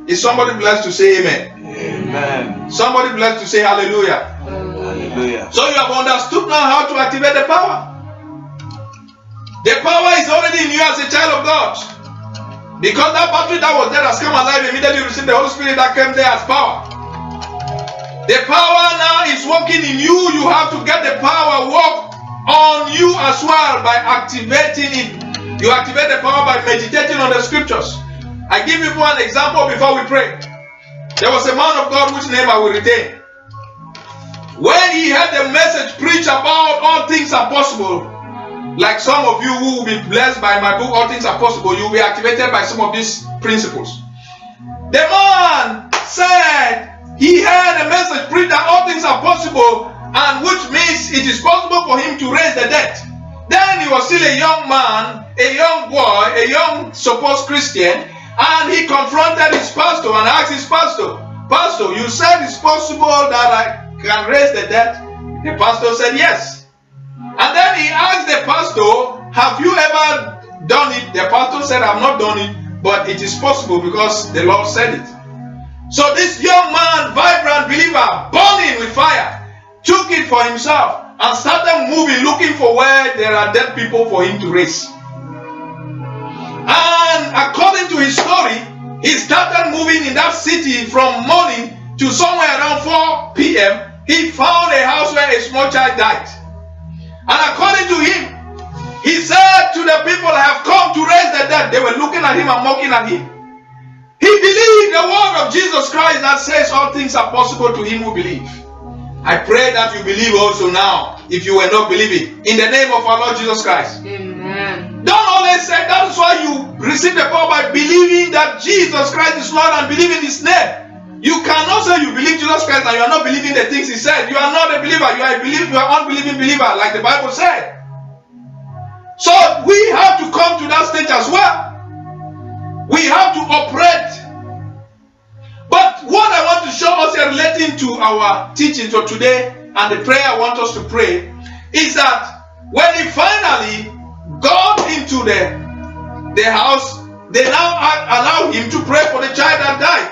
Is somebody blessed to say amen? Amen. Somebody blessed to say hallelujah. Hallelujah. So you have understood now how to activate the power. The power is already in you as a child of God. Because that battery that was there has come alive, immediately received the Holy Spirit that came there as power. The power now is working in you. You have to get the power work on you as well by activating it. You activate the power by meditating on the scriptures. I give you one example before we pray. There was a man of God whose name I will retain. When he had the message preached about all things are possible, like some of you who will be blessed by my book, All Things Are Possible, you will be activated by some of these principles. The man said he heard a message preached that all things are possible, and which means it is possible for him to raise the dead. Then he was still a young man, a young boy, a young supposed Christian, and he confronted his pastor and asked his pastor, "Pastor, you said it's possible that I can raise the dead?" The pastor said yes. And then he asked the pastor, "Have you ever done it?" The pastor said, "I've not done it, but it is possible because the Lord said it." So this young man, vibrant believer, burning with fire, took it for himself and started moving, looking for where there are dead people for him to raise. And according to his story, he started moving in that city from morning to somewhere around 4 p.m. He found a house where a small child died. And according to him, he said to the people, "I have come to raise the dead." They were looking at him and mocking at him. He believed the word of Jesus Christ that says all things are possible to him who believes. I pray that you believe also now, if you were not believing, in the name of our Lord Jesus Christ. Amen. Don't always say that is why you receive the power by believing that Jesus Christ is Lord and believing his name. You cannot say you believe Jesus Christ and you are not believing the things he said. You are not a believer. You are a believer. You are unbelieving believer, like the Bible said. So we have to come to that stage as well. We have to operate. But what I want to show us here relating to our teaching for today and the prayer I want us to pray is that when he finally got into the house, they now allow him to pray for the child that died.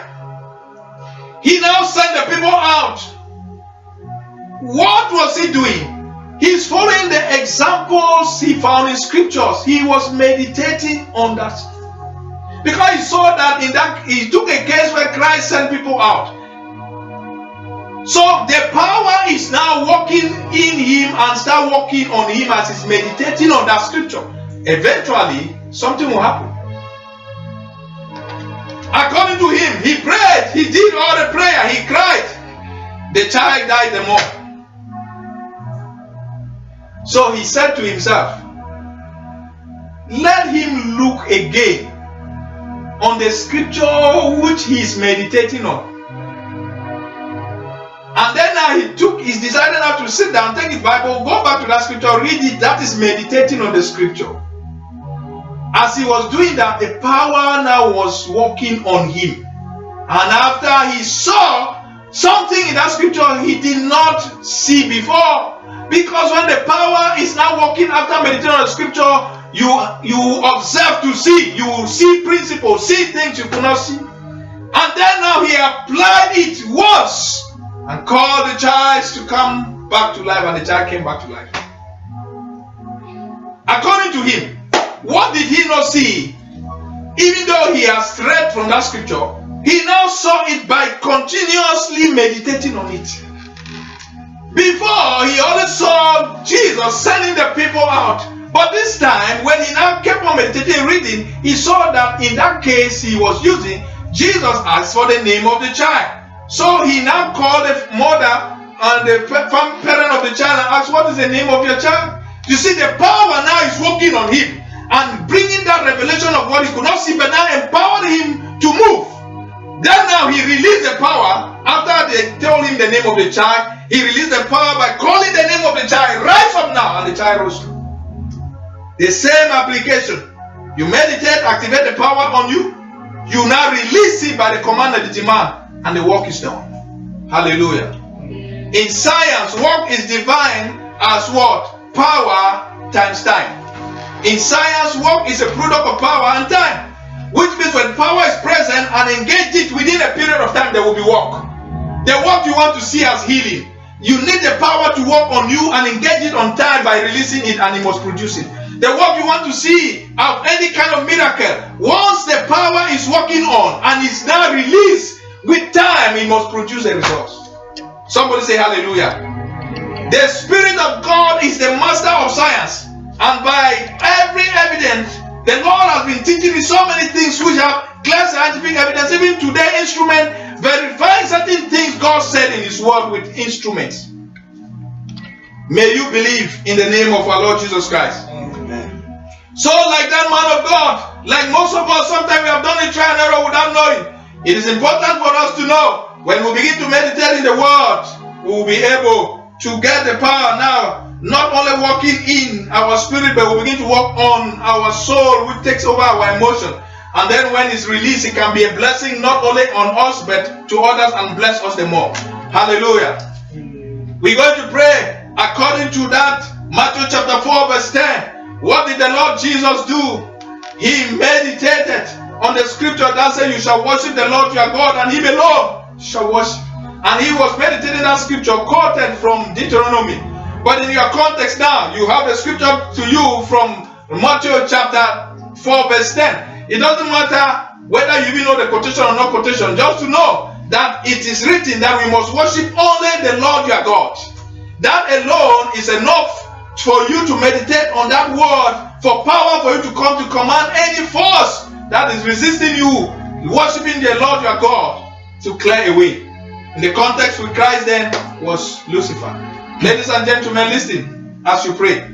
He now sent the people out. What was he doing? He's following the examples he found in scriptures. He was meditating on that. Because he saw that he took a case where Christ sent people out. So the power is now working in him and start working on him as he's meditating on that scripture. Eventually, something will happen. According to him, he prayed, he did all the prayer, he cried. The child died the more. So he said to himself, let him look again on the scripture which he is meditating on. And then now he's decided now to sit down, take his Bible, go back to that scripture, read it. That is meditating on the scripture. As he was doing that, the power now was working on him. And after he saw something in that scripture he did not see before. Because when the power is now working after meditating on the scripture, you observe to see. You see principles, see things you could not see. And then now he applied it once and called the child to come back to life, and the child came back to life. According to him, what did he not see? Even though he has read from that scripture, he now saw it by continuously meditating on it. Before, he only saw Jesus sending the people out. But this time, when he now kept on meditating, reading, he saw that in that case he was using, Jesus asked for the name of the child. So he now called the mother and the parent of the child and asked, what is the name of your child? You see, the power now is working on him and bringing that revelation of what he could not see, but now empowering him to move. Then now he released the power. After they told him the name of the child, he released the power by calling the name of the child. Rise up now, and the child rose. The same application. You meditate, activate the power on you. You now release it by the command of the demand, and the work is done. Hallelujah. In science, work is defined as what? Power times time. In science, work is a product of power and time. Which means when power is present and engage it within a period of time, there will be work. The work you want to see as healing, you need the power to work on you and engage it on time by releasing it, and it must produce it. The work you want to see of any kind of miracle, once the power is working on and is now released with time, it must produce a result. Somebody say hallelujah. The Spirit of God is the master of science, and by every evidence, the Lord has been teaching me so many things which have clear scientific evidence. Even today, instrument verifying certain things God said in His Word with instruments. May you believe in the name of our Lord Jesus Christ. Amen. So, like that man of God, like most of us, sometimes we have done a trial and error without knowing. It is important for us to know when we begin to meditate in the Word, we will be able to get the power now, not only working in our spirit, but we begin to work on our soul, which takes over our emotion. And then when it's released, it can be a blessing not only on us, but to others, and bless us the more. Hallelujah. We're going to pray according to that Matthew chapter 4 verse 10. What did the Lord Jesus do? He meditated on the scripture that says, you shall worship the Lord your God, and Him alone shall worship. And he was meditating that scripture quoted from Deuteronomy. But in your context now, you have a scripture to you from Matthew chapter 4 verse 10. It doesn't matter whether you even know the quotation or not quotation, just to know that it is written that we must worship only the Lord your God. That alone is enough for you to meditate on that word, for power for you to come to command any force that is resisting you, worshiping the Lord your God, to clear away. In the context with Christ then was Lucifer. Ladies and gentlemen, listen as you pray.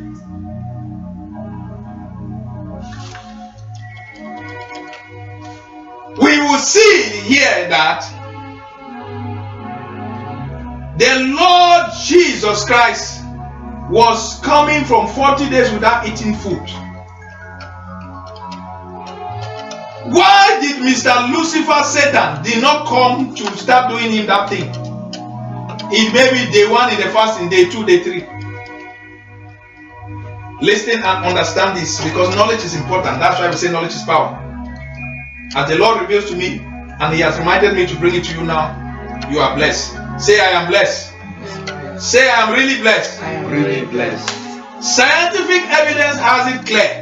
We will see here that the Lord Jesus Christ was coming from 40 days without eating food. Why did Mr. Lucifer, Satan, did not come to start doing him that thing? It may be day 1 in the fasting, day 2, day 3. Listen and understand this, because knowledge is important. That's why we say knowledge is power. As the Lord reveals to me, and He has reminded me to bring it to you now, you are blessed. Say, I am blessed. Say, I am really blessed. I am really blessed. Scientific evidence has it clear.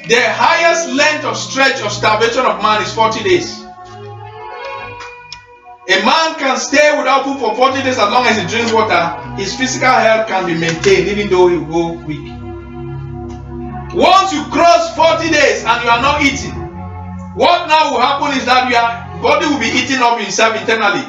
The highest length of stretch of starvation of man is 40 days. A man can stay without food for 40 days as long as he drinks water. His physical health can be maintained even though he will go weak. Once you cross 40 days and you are not eating, what now will happen is that your body will be eating up itself internally.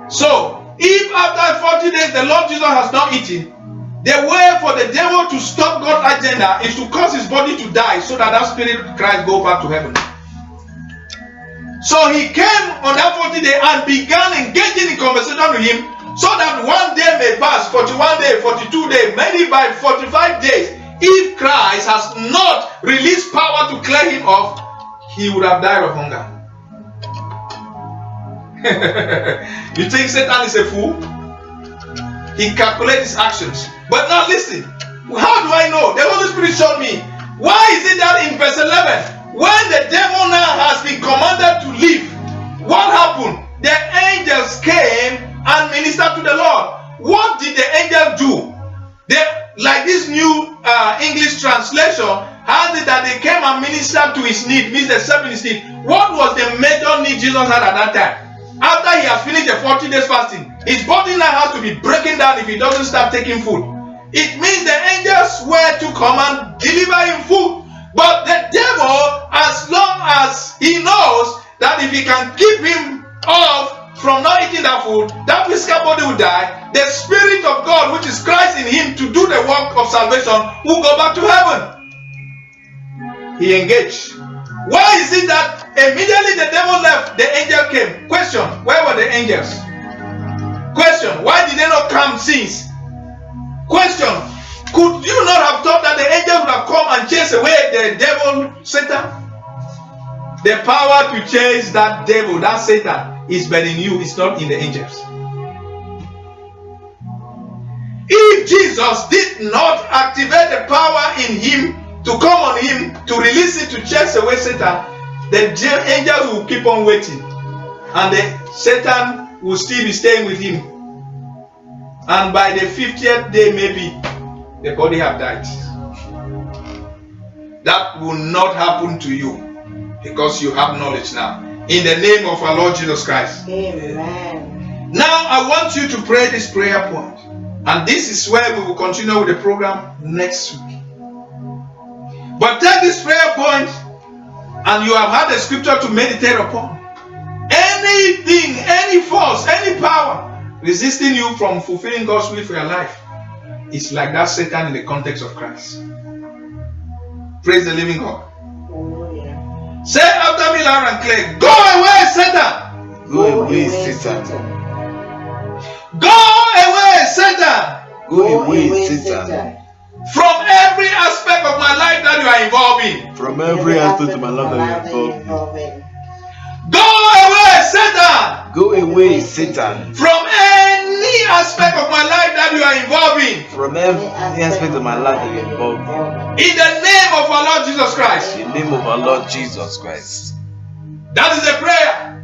So, if after 40 days the Lord Jesus has not eaten, the way for the devil to stop God's agenda is to cause his body to die so that spirit Christ go back to heaven. So he came on that 40 day and began engaging in conversation with him, so that one day may pass, 41 days, 42 days, maybe by 45 days, if Christ has not released power to clear him off, he would have died of hunger. You think Satan is a fool? He calculates his actions. But now listen, how do I know? The Holy Spirit showed me. Why is it that in verse 11, when the devil now has been commanded to leave, what happened? The angels came and ministered to the Lord. What did the angels do? Like this new English translation has it that they came and ministered to his need, means they served in his need. What was the major need Jesus had at that time? After he has finished the 40 days fasting, his body now has to be breaking down if he doesn't start taking food. It means the angels were to come and deliver him food. But the devil, as long as he knows that if he can keep him off from not eating that food, that physical body will die. The Spirit of God, which is Christ in him to do the work of salvation, will go back to heaven. He engaged. Why is it that immediately the devil left, the angel came? Question, where were the angels? Question, why did they not come since? Question, could you not have thought that the angels would have come and chase away the devil, Satan? The power to chase that devil, that Satan, is but in you, it's not in the angels. If Jesus did not activate the power in him to come on him, to release it, to chase away Satan, the angels will keep on waiting. And the Satan will still be staying with him. And by the 50th day, maybe, the body have died. That will not happen to you, because you have knowledge now. In the name of our Lord Jesus Christ. Amen. Now I want you to pray this prayer point. And this is where we will continue with the program next week. But take this prayer point, and you have had a scripture to meditate upon. Anything, any force, any power resisting you from fulfilling God's will for your life is like that Satan in the context of Christ. Praise the living God. Hallelujah. Say after me loud and clear, go away, Satan. Go away, Satan. Go away, Satan. Go away, Satan. From every aspect of my life that you are involved in. From every aspect of my life that you are involved in. Go away, Satan. Go away, Satan. From any aspect of my life that you are involved in. From every aspect of my life that you are involved In the name of our Lord Jesus Christ. in. In the name of our Lord Jesus Christ. That is a prayer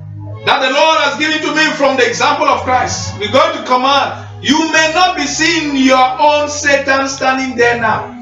that the Lord has given to me from the example of Christ. We're going to command. You may not be seeing your own Satan standing there now.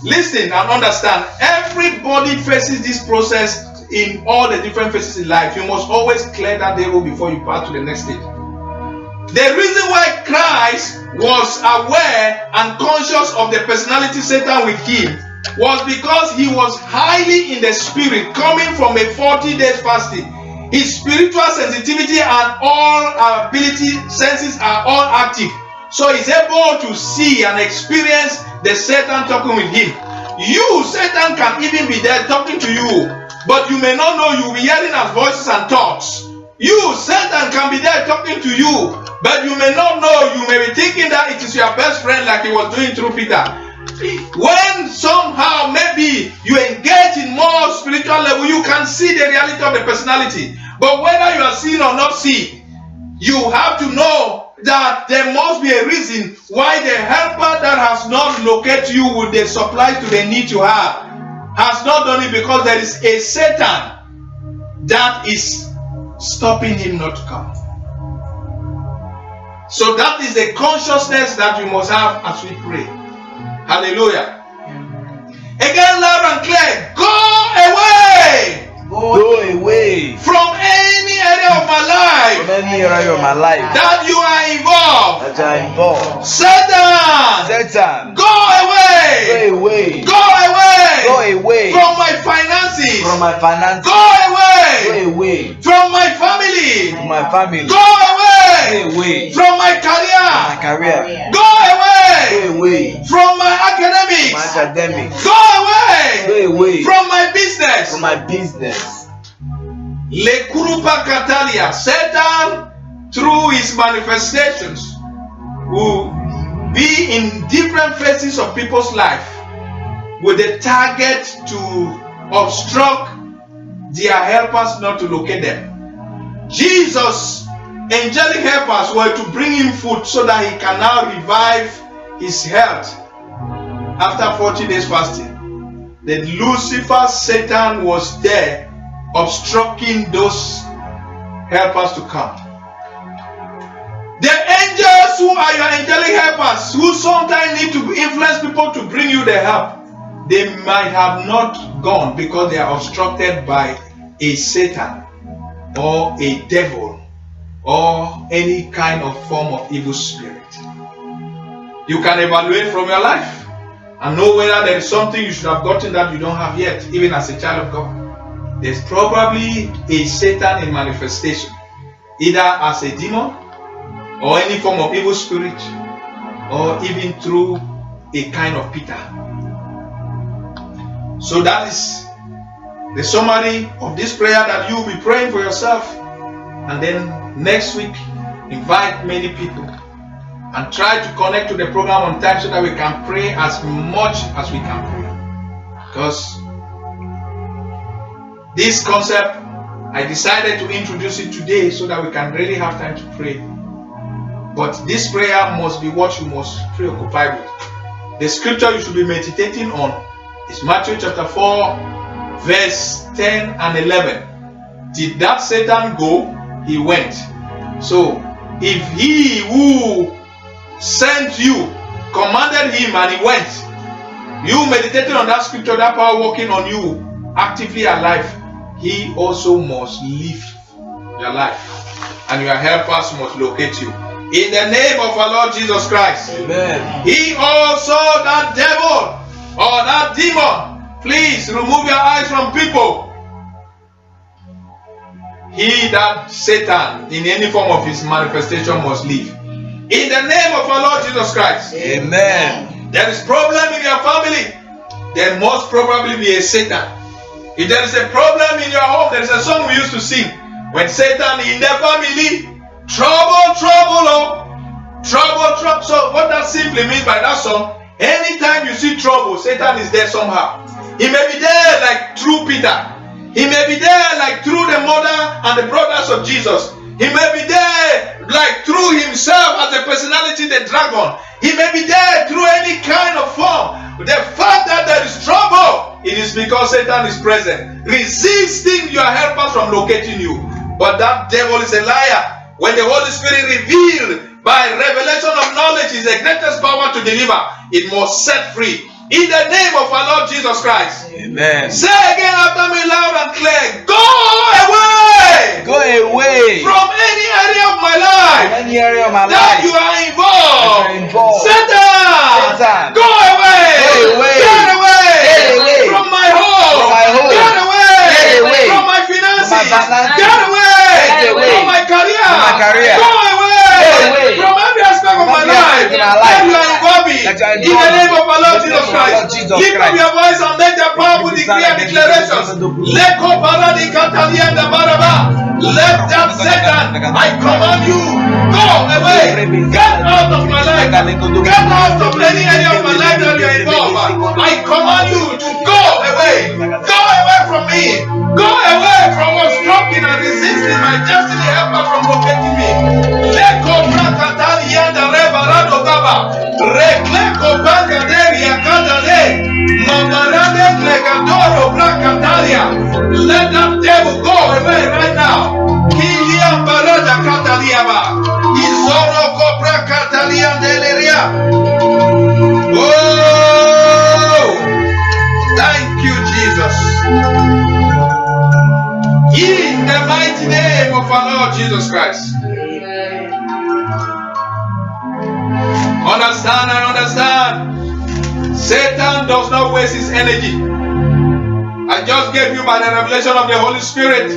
Listen and understand. Everybody faces this process in all the different phases in life. You must always clear that devil before you pass to the next stage. The reason why Christ was aware and conscious of the personality Satan with him was because he was highly in the spirit, coming from a 40 days fasting. His spiritual sensitivity and all ability senses are all active. So he's able to see and experience the Satan talking with him. You, Satan, can even be there talking to you, but you may not know. You'll be hearing as voices and thoughts. You, Satan, can be there talking to you, but you may not know. You may be thinking that it is your best friend, like he was doing through Peter. When somehow maybe you engage in more spiritual level, you can see the reality of the personality. But whether you are seeing or not seeing, you have to know that there must be a reason why the helper that has not located you with the supplies to the need you have has not done it, because there is a Satan that is stopping him not to come. So that is the consciousness that you must have as we pray. Hallelujah. Again, loud and clear. Go away. Go away From any area of my life from any area of my life that you are involved. that you are involved. Satan, Satan, go away. go away. Go away. Go away From my finances. from my finances. Go away. Go away From my family. from my family. Go away. Go away From my my career. career. Go away. Go away From my my academics. academics. Go away. Go away From my business. from my business. Le Kurupa Katalia, Satan, through his manifestations, will be in different phases of people's life with the target to obstruct their helpers not to locate them. Jesus' angelic helpers were to bring him food so that he can now revive his health after 40 days fasting. Then Lucifer, Satan, was there obstructing those helpers to come. The angels who are your angelic helpers, who sometimes need to influence people to bring you the help, they might have not gone because they are obstructed by a Satan or a devil or any kind of form of evil spirit. You can evaluate from your life and know whether there is something you should have gotten that you don't have yet, even as a child of God. There's probably a Satan in manifestation, either as a demon or any form of evil spirit, or even through a kind of Peter. So that is the summary of this prayer that you will be praying for yourself, and then next week invite many people and try to connect to the program on time so that we can pray as much as we can pray. Because this concept, I decided to introduce it today so that we can really have time to pray. But this prayer must be what you must preoccupy with. The scripture you should be meditating on is Matthew chapter 4, verse 10 and 11. Did that Satan go? He went. So, if he who sent you commanded him and he went, you meditating on that scripture, that power working on you, actively alive, he also must live your life. and your helpers must locate you. In the name of our Lord Jesus Christ. Amen. He also, that devil or that demon, please remove your eyes from people. He that Satan in any form of his manifestation must leave. In the name of our Lord Jesus Christ. Amen. There is problem in your family. There must probably be a Satan. If there is a problem in your home, there is a song we used to sing. When Satan in the family, trouble, trouble, oh, trouble, trouble. So what that simply means by that song, anytime you see trouble, Satan is there somehow. He may be there like through Peter. He may be there like through the mother and the brothers of Jesus. He may be there like through himself as a personality, the dragon. He may be there through any kind of form. The fact that there is trouble, it is because Satan is present, resisting your helpers from locating you. But that devil is a liar. When the Holy Spirit revealed by revelation of knowledge is the greatest power to deliver, it must set free. In the name of our Lord Jesus Christ. Amen. Say again after me loud and clear. Go away. Go away From any area of my life from any area of my that life you are involved. that you are involved. Satan. Go Satan. away. Go away. Get away. Get away. From my home. From my home. Get away. Get away. From my finances. From my finances. Get away. Get away. From my career. From my career. Go away. Go away. From every aspect of my From every life aspect of my that life. you are involved in. That you are In the involved name of our Lord in. Jesus In the name of our Lord Christ. Jesus Lift up Christ. your voice and make the powerful decree and declarations. Leko paradi katalia da baraba. Let that Satan, I command you, go away. Get out of my life. Get out of any area of my life that you are involved. I command you to go away. Go away from me. Go away from obstructing and resisting my destiny helper from locating me. Leko prakatalia da rebarado gaba. Rekleko bagaderia kadale. Mamarade klegadoro prakatalia. Let that devil go away right now. Kilia barada kataliaba. Izoro kopra katalia deleria. Oh, thank you, Jesus. In the mighty name of our Lord Jesus Christ. Understand and understand. Satan does not waste his energy. I just gave you by the revelation of the Holy Spirit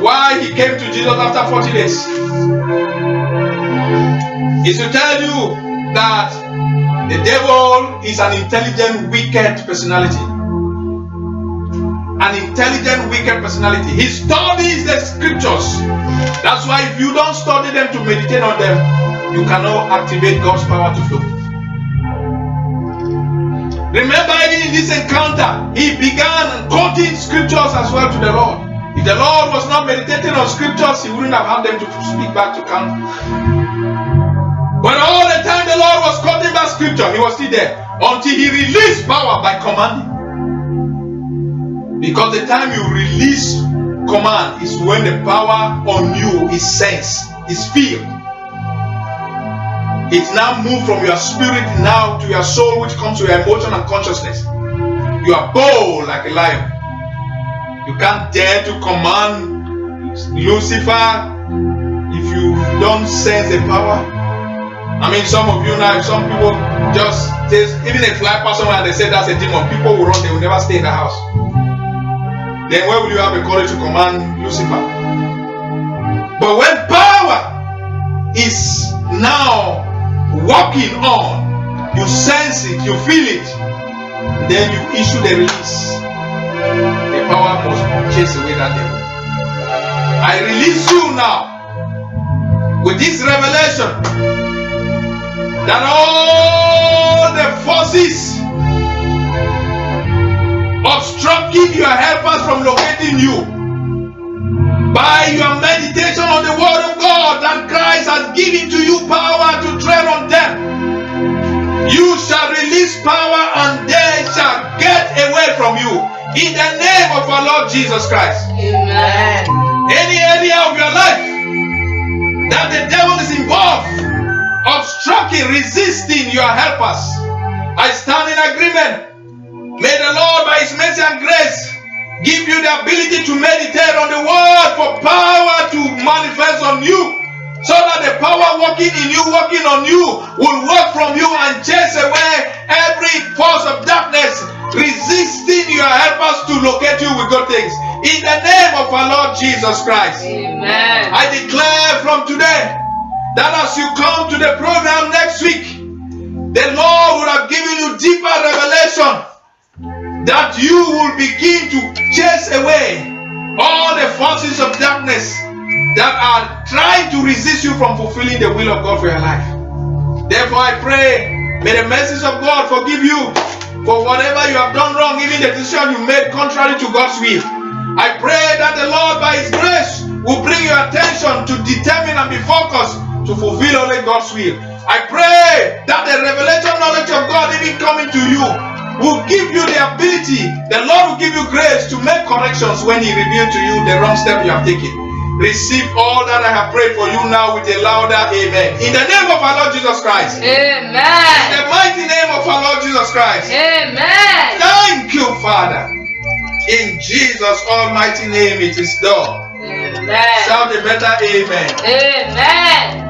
why he came to Jesus after 40 days. Is to tell you that the devil is an intelligent, wicked personality. An intelligent, wicked personality. He studies the scriptures. That's why if you don't study them to meditate on them, you cannot activate God's power to flow. Remember, even in this encounter, he began quoting scriptures as well to the Lord. If the Lord was not meditating on scriptures, he wouldn't have had them to speak back to count. But all the time the Lord was quoting back scripture, he was still there until he released power by commanding. Because the time you release command is when the power on you is sensed, is felt. It now moves from your spirit now to your soul, which comes to your emotion and consciousness. You are bold like a lion. You can't dare to command Lucifer if you don't sense the power. I mean, some of you now, some people just, even a fly person when they say that's a demon, people will run, they will never stay in the house. Then where will you have the courage to command Lucifer? But when power is now walking on, you sense it, you feel it, then you issue the release. The power must chase away that devil. I release you now with this revelation that all the forces obstructing your helpers from locating you by your meditation on the word of God that Christ has given to you power to tread on them, you shall release power and they shall get away from you in the name of our Lord Jesus Christ. Amen. Any area of your life that the devil is involved, obstructing, resisting your helpers, I stand in agreement. May the Lord by his mercy and grace give you the ability to meditate on the word for power to manifest on you, so that the power working in you, working on you, will work from you and chase away every force of darkness resisting your helpers to locate you with good things. In the name of our Lord Jesus Christ. Amen. I declare from today that as you come to the program next week, the Lord will have given you deeper revelation, that you will begin to chase away all the forces of darkness that are trying to resist you from fulfilling the will of God for your life. Therefore I pray, may the mercies of God forgive you for whatever you have done wrong, even the decision you made contrary to God's will. I pray that the Lord by His grace will bring your attention to determine and be focused to fulfill only God's will. I pray that the revelation knowledge of God even coming to you will give you the ability, the Lord will give you grace to make corrections when He reveals to you the wrong step you have taken. Receive all that I have prayed for you now with a louder amen. In the name of our Lord Jesus Christ. Amen. In the mighty name of our Lord Jesus Christ. Amen. Thank you, Father. In Jesus' almighty name it is done. Amen. Shout a better amen. Amen.